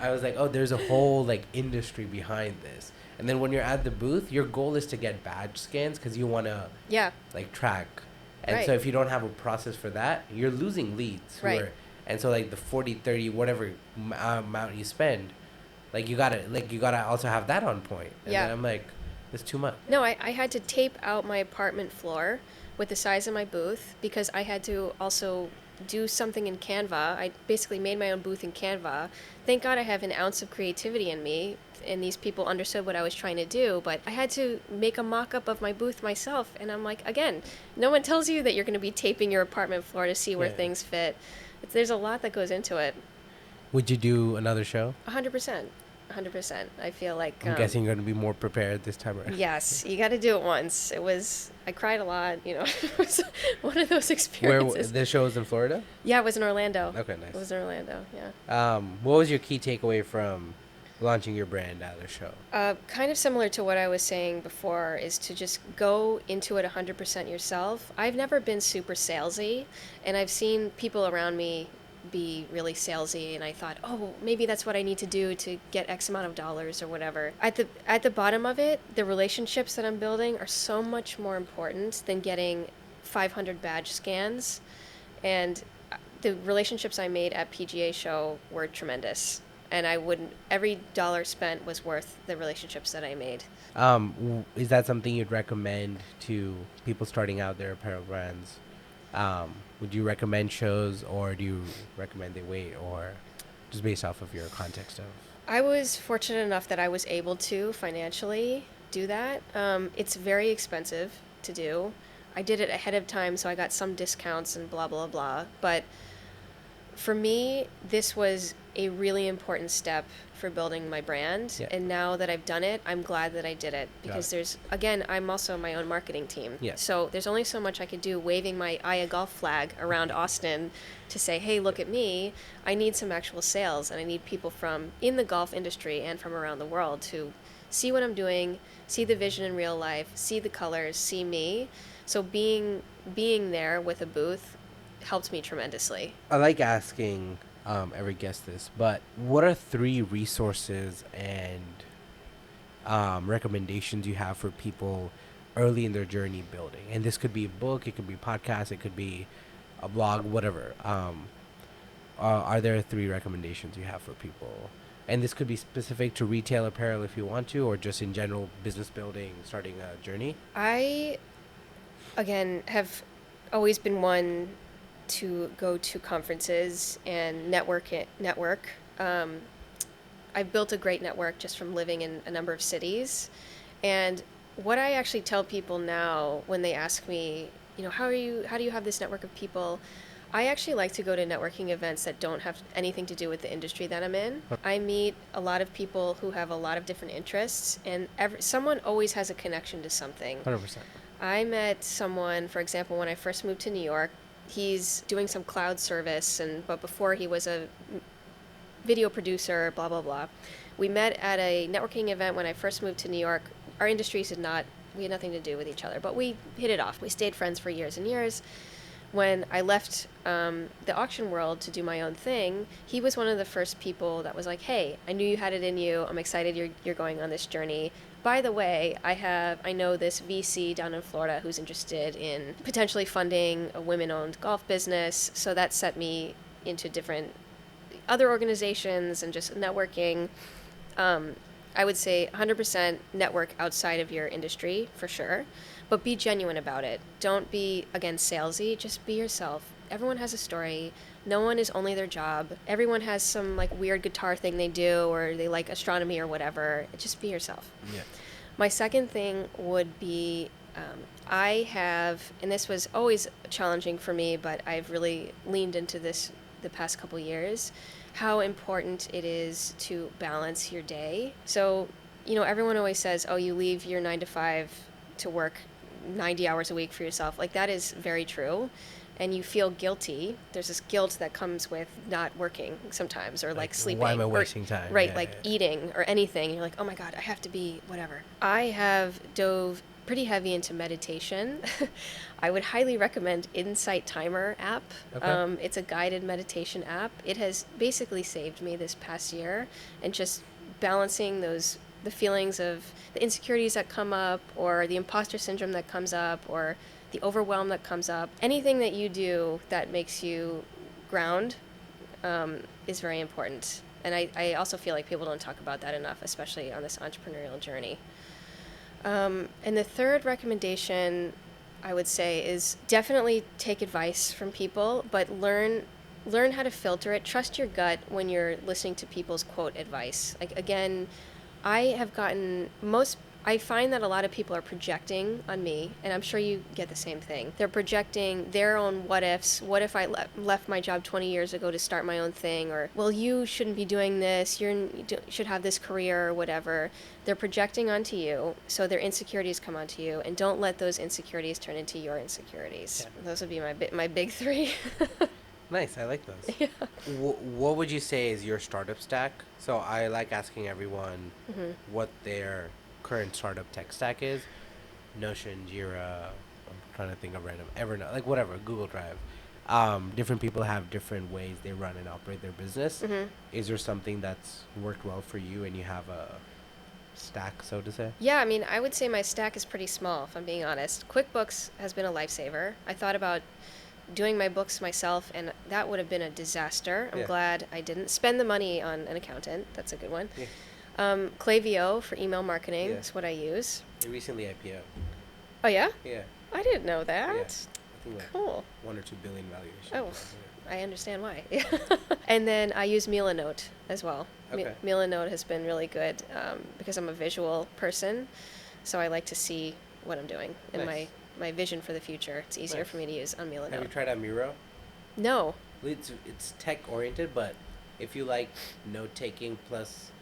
I was like, oh, there's a whole like industry behind this. And then when you're at the booth, your goal is to get badge scans, because you want to like track. And so if you don't have a process for that, you're losing leads. Right. And so like the 40, 30, whatever amount you spend, like you gotta also have that on point. And then I'm like, it's too much. No, I had to tape out my apartment floor with the size of my booth, because I had to also do something in Canva. I basically made my own booth in Canva. Thank God I have an ounce of creativity in me, and these people understood what I was trying to do, but I had to make a mock-up of my booth myself. And I'm like, again, no one tells you that you're going to be taping your apartment floor to see where things fit. There's a lot that goes into it. Would you do another show? 100%. 100%. I feel like... I'm guessing you're going to be more prepared this time around. Yes, you got to do it once. I cried a lot, It was one of those experiences. The show was in Florida? Yeah, it was in Orlando. Okay, nice. It was in Orlando, yeah. What was your key takeaway from launching your brand at the show? Kind of similar to what I was saying before, is to just go into it 100% yourself. I've never been super salesy, and I've seen people around me be really salesy, and I thought, oh, maybe that's what I need to do to get X amount of dollars or whatever. At the bottom of it, the relationships that I'm building are so much more important than getting 500 badge scans, and the relationships I made at PGA show were tremendous. And every dollar spent was worth the relationships that I made. Is that something you'd recommend to people starting out their apparel brands? Would you recommend shows, or do you recommend they wait, or just based off of your context of? I was fortunate enough that I was able to financially do that. It's very expensive to do. I did it ahead of time, so I got some discounts and blah, blah, blah. But for me, this was a really important step for building my brand. Yeah. And now that I've done it, I'm glad that I did it, because I'm also my own marketing team. Yeah. So there's only so much I could do waving my Aya golf flag around Austin to say, hey, look at me. I need some actual sales, and I need people from in the golf industry and from around the world to see what I'm doing, see the vision in real life, see the colors, see me. So being there with a booth helped me tremendously. I like asking every guest this, but what are 3 resources and recommendations you have for people early in their journey building? And this could be a book, it could be a podcast, it could be a blog, whatever. Are there 3 recommendations you have for people And this could be specific to retail apparel if you want to, or just in general business building, starting a journey. I, again, have always been one to go to conferences and network. Um, I've built a great network just from living in a number of cities. And what I actually tell people now when they ask me, how do you have this network of people? I actually like to go to networking events that don't have anything to do with the industry that I'm in. I meet a lot of people who have a lot of different interests, and someone always has a connection to something. 100%. I met someone, for example, when I first moved to New York. He's doing some cloud service, but before he was a video producer, blah, blah, blah. We met at a networking event when I first moved to New York. Our industries we had nothing to do with each other, but we hit it off. We stayed friends for years and years. When I left the auction world to do my own thing, he was one of the first people that was like, hey, I knew you had it in you. I'm excited you're going on this journey. By the way, I know this VC down in Florida who's interested in potentially funding a women-owned golf business. So that set me into different other organizations and just networking. I would say 100% network outside of your industry for sure, but be genuine about it. Don't be, again, salesy. Just be yourself. Everyone has a story. No one is only their job. Everyone has some like weird guitar thing they do, or they like astronomy or whatever. Just be yourself. Yeah. My second thing would be I have, and this was always challenging for me, but I've really leaned into this the past couple years, how important it is to balance your day. So, everyone always says, oh, you leave your 9 to 5 to work 90 hours a week for yourself. Like, that is very true. And you feel guilty. There's this guilt that comes with not working sometimes, or like sleeping. Why am I wasting time? Right, Yeah, like yeah. eating or anything. You're like, oh my God, I have to be whatever. I have dove pretty heavy into meditation. I would highly recommend Insight Timer app. Okay. It's a guided meditation app. It has basically saved me this past year, and just balancing the feelings of the insecurities that come up, or the imposter syndrome that comes up, or the overwhelm that comes up. Anything that you do that makes you ground is very important. And I also feel like people don't talk about that enough, especially on this entrepreneurial journey. And the third recommendation I would say is definitely take advice from people, but learn how to filter it. Trust your gut when you're listening to people's quote advice. Like, again, I find that a lot of people are projecting on me, and I'm sure you get the same thing. They're projecting their own what ifs. What if I left my job 20 years ago to start my own thing? Or, well, you shouldn't be doing this. You should have this career or whatever. They're projecting onto you, so their insecurities come onto you, and don't let those insecurities turn into your insecurities. Yeah. Those would be my big three. Nice. I like those. Yeah. What would you say is your startup stack? So I like asking everyone what their current startup tech stack is. Notion, Jira, I'm trying to think of random, Evernote, like whatever, Google Drive. Different people have different ways they run and operate their business. Is there something that's worked well for you and you have a stack, so to say? Yeah, I mean, I would say my stack is pretty small, if I'm being honest. QuickBooks has been a lifesaver. I thought about doing my books myself, and that would have been a disaster. I'm glad I didn't spend the money on an accountant. That's a good one. Yeah. Klaviyo for email marketing is what I use. They recently IPO. Oh, yeah? Yeah. I didn't know that. Yeah. I think like cool. 1 or 2 billion valuation. Oh, I understand why. And then I use Milanote as well. Okay. Milanote has been really good because I'm a visual person, so I like to see what I'm doing and my vision for the future. It's easier for me to use on Milanote. Have you tried out Miro? No. It's tech oriented, but if you like note taking plus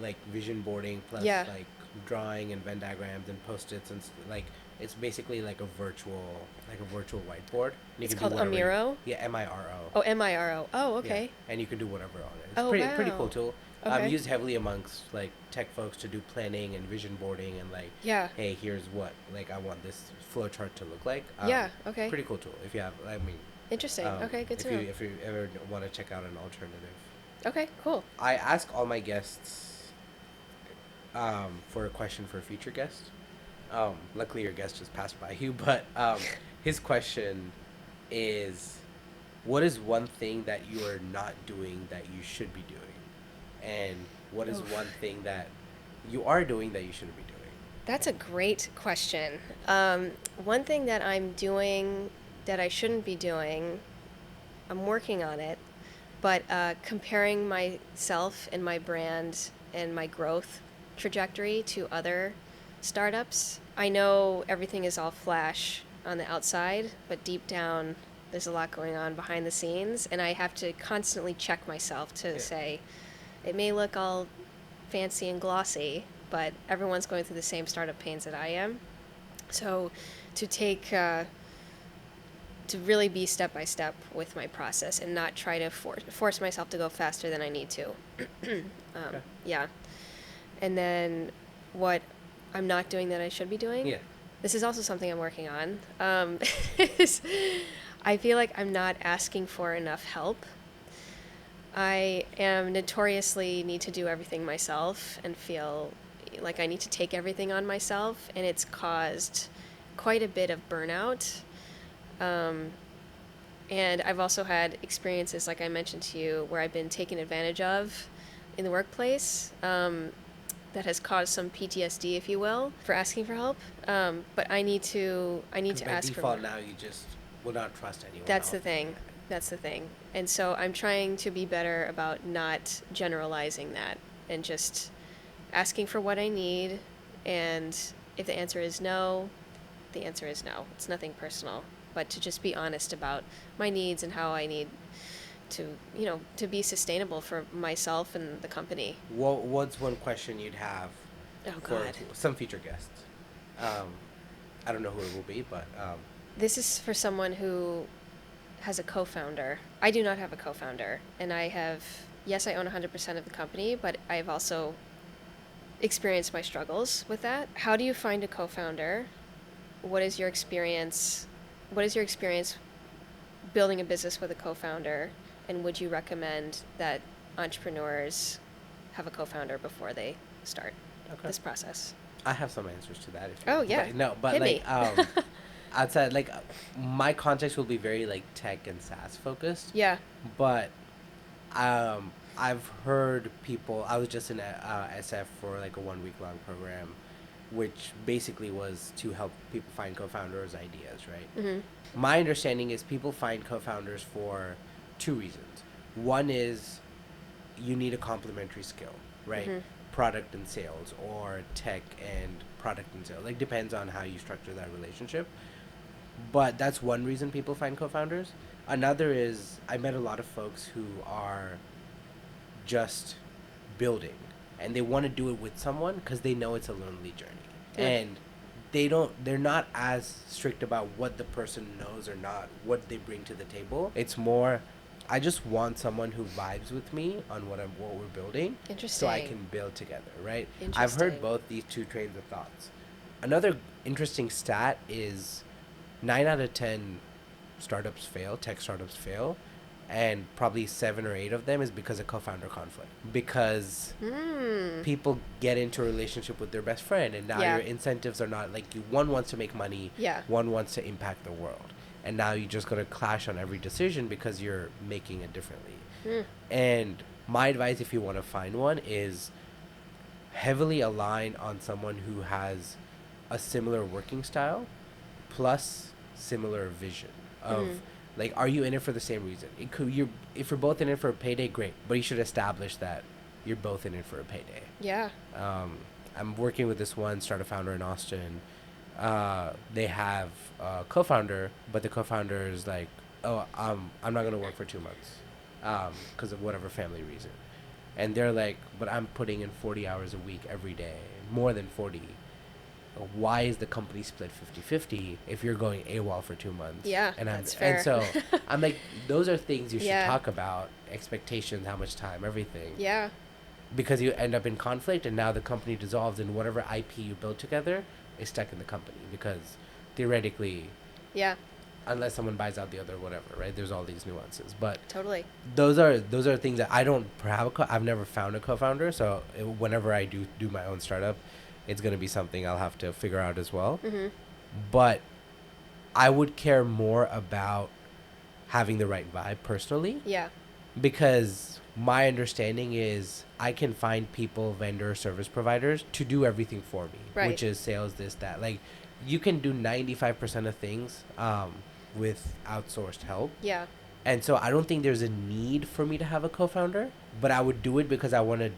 like vision boarding plus like drawing and Venn diagrams and post-its and like it's basically like a virtual whiteboard. It's called a Miro? Yeah, Miro. Oh, Miro. Oh, okay. Yeah. And you can do whatever on it. It's pretty cool tool. Okay. Used heavily amongst like tech folks to do planning and vision boarding and like hey, here's what like I want this flow chart to look like. Okay. Pretty cool tool if you have interesting. Okay, good to know. If you ever want to check out an alternative. Okay, cool. I ask all my guests for a question for a future guest. Luckily your guest just passed by you, but his question is, what is one thing that you are not doing that you should be doing? and what is Oof. one thing that you are doing that you shouldn't be doing? That's a great question. One thing that I'm doing that I shouldn't be doing, I'm working on it, but comparing myself and my brand and my growth trajectory to other startups. I know everything is all flash on the outside, but deep down, there's a lot going on behind the scenes, and I have to constantly check myself to Yeah. say, it may look all fancy and glossy, but everyone's going through the same startup pains that I am. So to take to really be step by step with my process and not try to force myself to go faster than I need to. Okay. Yeah. And then what I'm not doing that I should be doing. Yeah. This is also something I'm working on. Is I feel like I'm not asking for enough help. I am notoriously need to do everything myself and feel like I need to take everything on myself, and it's caused quite a bit of burnout. Um, and I've also had experiences, like I mentioned to you, where I've been taken advantage of in the workplace. That has caused some PTSD, if you will, for asking for help. But I need to Because by ask for default more. now you just will not trust anyone That's else. the thing. That's the thing. And so I'm trying to be better about not generalizing that and just asking for what I need. And if the answer is no, the answer is no. It's nothing personal. But to just be honest about my needs and how I need to, to be sustainable for myself and the company. What's one question you'd have Oh, for God. some future guests? Um, I don't know who it will be, but This is for someone who has a co-founder. I do not have a co-founder, and yes, I own 100% of the company, but I've also experienced my struggles with that. How do you find a co-founder? What is your experience? What is your experience building a business with a co-founder? And would you recommend that entrepreneurs have a co-founder before they start okay. this process? I have some answers to that. If Oh, yeah. but no, but Hit like me. outside like my context will be very like tech and SaaS focused. Yeah. But I've heard people. I was just in a SF for like a 1 week long program, which basically was to help people find co-founders' ideas. Right. Mm-hmm. My understanding is people find co-founders for two reasons. One is you need a complementary skill, right? Mm-hmm. Product and sales, or tech and product and sales. Like depends on how you structure that relationship. But that's one reason people find co-founders. Another is I met a lot of folks who are just building and they want to do it with someone because they know it's a lonely journey. Yeah. And they're not as strict about what the person knows or not, what they bring to the table. It's more I just want someone who vibes with me on what we're building so I Interesting. can build together, right? I've heard Interesting. both these two trains of thoughts. Another interesting stat is 9 out of 10 tech startups fail, and probably 7 or 8 of them is because of co-founder conflict. Because people get into a relationship with their best friend, and now Yeah. your incentives are not like one wants to make money, Yeah. one wants to impact the world. And now you're just going to clash on every decision because you're making it differently. And my advice, if you want to find one, is heavily align on someone who has a similar working style plus similar vision of like, are you in it for the same reason? It could you If you're both in it for a payday, great, but you should establish that you're both in it for a payday. Yeah. I'm working with this one startup founder in Austin. They have a co-founder, but the co-founder is like, oh, I'm not gonna work for 2 months, because of whatever family reason, and they're like, but I'm putting in 40 hours a week every day, more than 40. Why is the company split 50-50 if you're going AWOL for 2 months? Yeah, and that's fair. and so I'm like, those are things you should Yeah. talk about: expectations, how much time, everything. Yeah. Because you end up in conflict, and now the company dissolves, and whatever IP you build together is stuck in the company because theoretically, Yeah. unless someone buys out the other, whatever, right? There's all these nuances, but Totally. those are things that I don't have. I've never found a co-founder, so whenever I do my own startup, it's gonna be something I'll have to figure out as well. Mm-hmm. But I would care more about having the right vibe personally, Yeah. because my understanding is I can find people, vendor, service providers to do everything for me, Right. which is sales, this, that. Like, you can do 95% of things with outsourced help. Yeah. And so I don't think there's a need for me to have a co-founder, but I would do it because I want to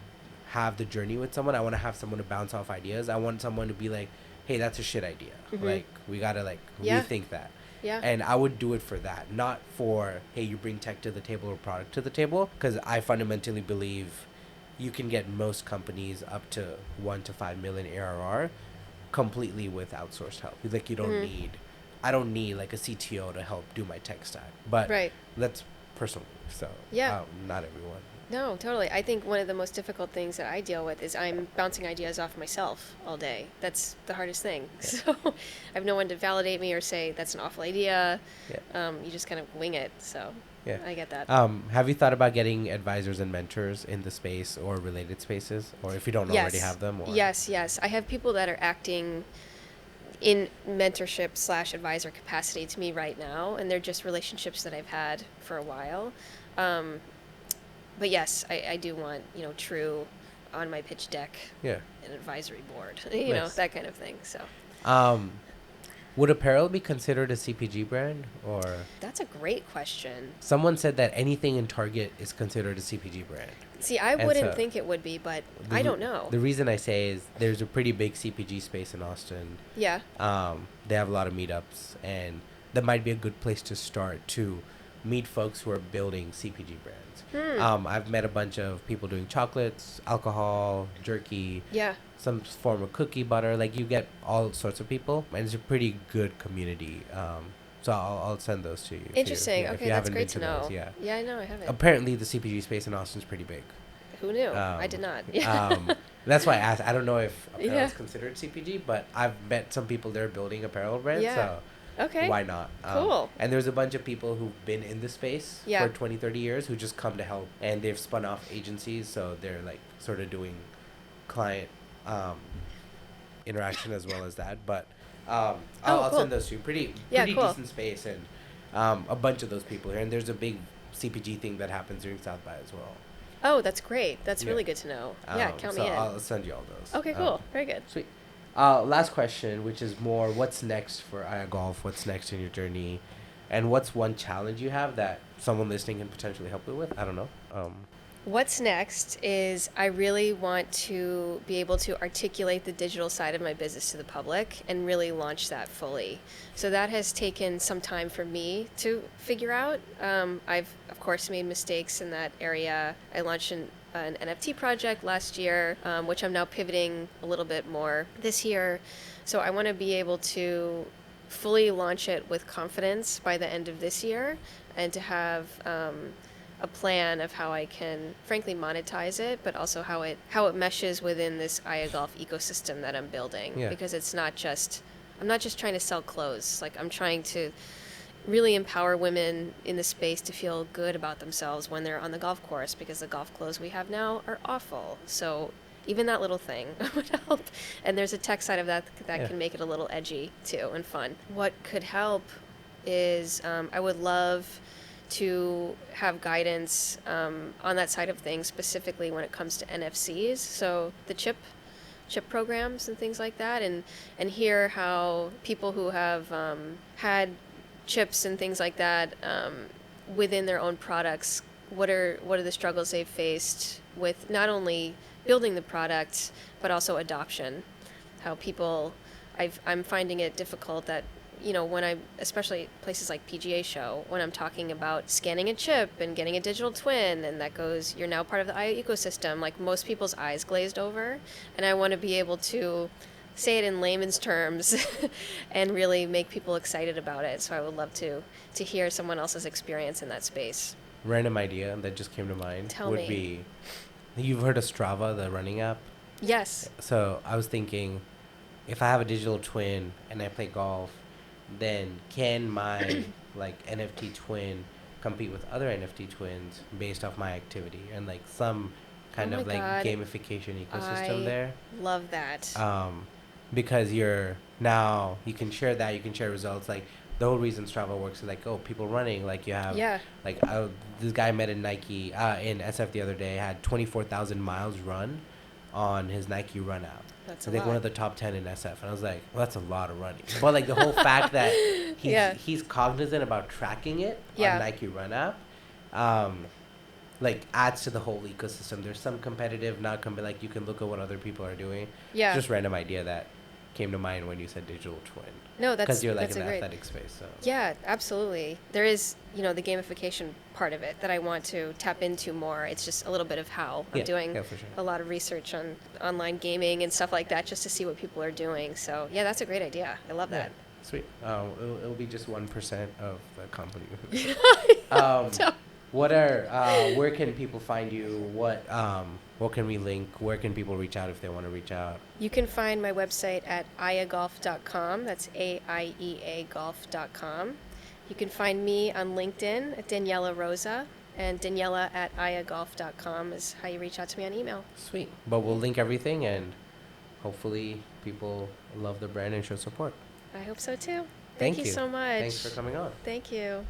have the journey with someone. I want to have someone to bounce off ideas. I want someone to be like, hey, that's a shit idea. Like, we got to, like, Yeah. rethink that. Yeah. And I would do it for that, not for, hey, you bring tech to the table or product to the table, because I fundamentally believe you can get most companies up to 1 to 5 million ARR completely with outsourced help. Like, you don't need, I don't need like a CTO to help do my tech stack, but Right. that's personal. So Yeah. not everyone. No, totally. I think one of the most difficult things that I deal with is I'm bouncing ideas off myself all day. That's the hardest thing. Yeah. So I have no one to validate me or say that's an awful idea. Yeah. You just kind of wing it. So Yeah. I get that. Have you thought about getting advisors and mentors in the space or related spaces, or if you don't already have them? Or? Yes, yes. I have people that are acting in mentorship / advisor capacity to me right now, and they're just relationships that I've had for a while. But yes, I do want, true on my pitch deck, Yeah. an advisory board, know, that kind of thing. So Would apparel be considered a CPG brand, or? That's a great question. Someone said that anything in Target is considered a CPG brand. See, I wouldn't think it would be, but I don't know. The reason I say is there's a pretty big CPG space in Austin. Yeah. They have a lot of meetups, and that might be a good place to start to meet folks who are building CPG brands. I've met a bunch of people doing chocolates, alcohol, jerky. Yeah. Some form of cookie butter. Like, you get all sorts of people, and it's a pretty good community. So I'll send those to you. Interesting. If Okay, you that's haven't great been to know. those, yeah. Yeah, I know, I haven't. Apparently, the CPG space in Austin's pretty big. Who knew? I did not. That's why I asked. I don't know if apparel Yeah. is considered CPG, but I've met some people there building apparel brands. Yeah. So Okay. why not? Cool. And there's a bunch of people who've been in the space Yeah. for 20, 30 years who just come to help, and they've spun off agencies, so they're like sort of doing client interaction as well as that. But I'll cool. send those to you. Pretty cool. decent space, and a bunch of those people here. And there's a big CPG thing that happens during South by as well. Oh, that's great. That's Yeah. really good to know. Yeah, count me in. I'll send you all those. Okay, cool. Very good. Sweet. Last question, which is more, what's next for Aya Golf? What's next in your journey? And what's one challenge you have that someone listening can potentially help you with? I don't know. What's next is I really want to be able to articulate the digital side of my business to the public and really launch that fully. So that has taken some time for me to figure out. I've, of course, made mistakes in that area. I launched an NFT project last year, which I'm now pivoting a little bit more this year. So I want to be able to fully launch it with confidence by the end of this year, and to have a plan of how I can frankly monetize it, but also how it meshes within this Aya Golf ecosystem that I'm building. Yeah. Because I'm not just trying to sell clothes. Like, I'm trying to really empower women in the space to feel good about themselves when they're on the golf course, because the golf clothes we have now are awful. So even that little thing would help. And there's a tech side of that can make it a little edgy too and fun. What could help is I would love to have guidance on that side of things, specifically when it comes to NFCs. So the chip programs and things like that, and hear how people who have had chips and things like that within their own products, what are the struggles they've faced with not only building the product but also adoption. How people, I'm finding it difficult that, when especially places like PGA Show, when I'm talking about scanning a chip and getting a digital twin, and that goes, you're now part of the Aya ecosystem, like, most people's eyes glazed over, and I want to be able to say it in layman's terms and really make people excited about it. So I would love to hear someone else's experience in that space. Random idea that just came to mind would be, you've heard of Strava, the running app? Yes. So I was thinking, if I have a digital twin and I play golf, then can my like NFT twin compete with other NFT twins based off my activity, and like some kind of like gamification ecosystem there. Love that. Because you can share that, you can share results. Like, the whole reason Strava works is like, oh, people running, like you have, Yeah. like this guy I met in Nike in SF the other day had 24,000 miles run on his Nike Run app. That's I a think one lot. of the top 10 in SF, and I was like, well, that's a lot of running. But like the whole fact that Yeah. he's cognizant about tracking it Yeah. on Nike Run app, like adds to the whole ecosystem. There's some competitive, not like you can look at what other people are doing. Yeah. Just random idea that came to mind when you said digital twin. No, Because you're like that's in a the great. athletic space. So Yeah, absolutely. There is, the gamification part of it that I want to tap into more. It's just a little bit of how I'm doing yeah, for sure. a lot of research on online gaming and stuff like that just to see what people are doing. So, yeah, that's a great idea. I love that. Sweet. It'll be just 1% of the company. Where can people find you? What can we link? Where can people reach out if they want to reach out? You can find my website at aiagolf.com. That's AIEA golf.com. You can find me on LinkedIn at Daniella Rosa, and Daniella at aiagolf.com is how you reach out to me on email. Sweet. But we'll link everything, and hopefully people love the brand and show support. I hope so too. Thank you you so much. Thanks for coming on. Thank you.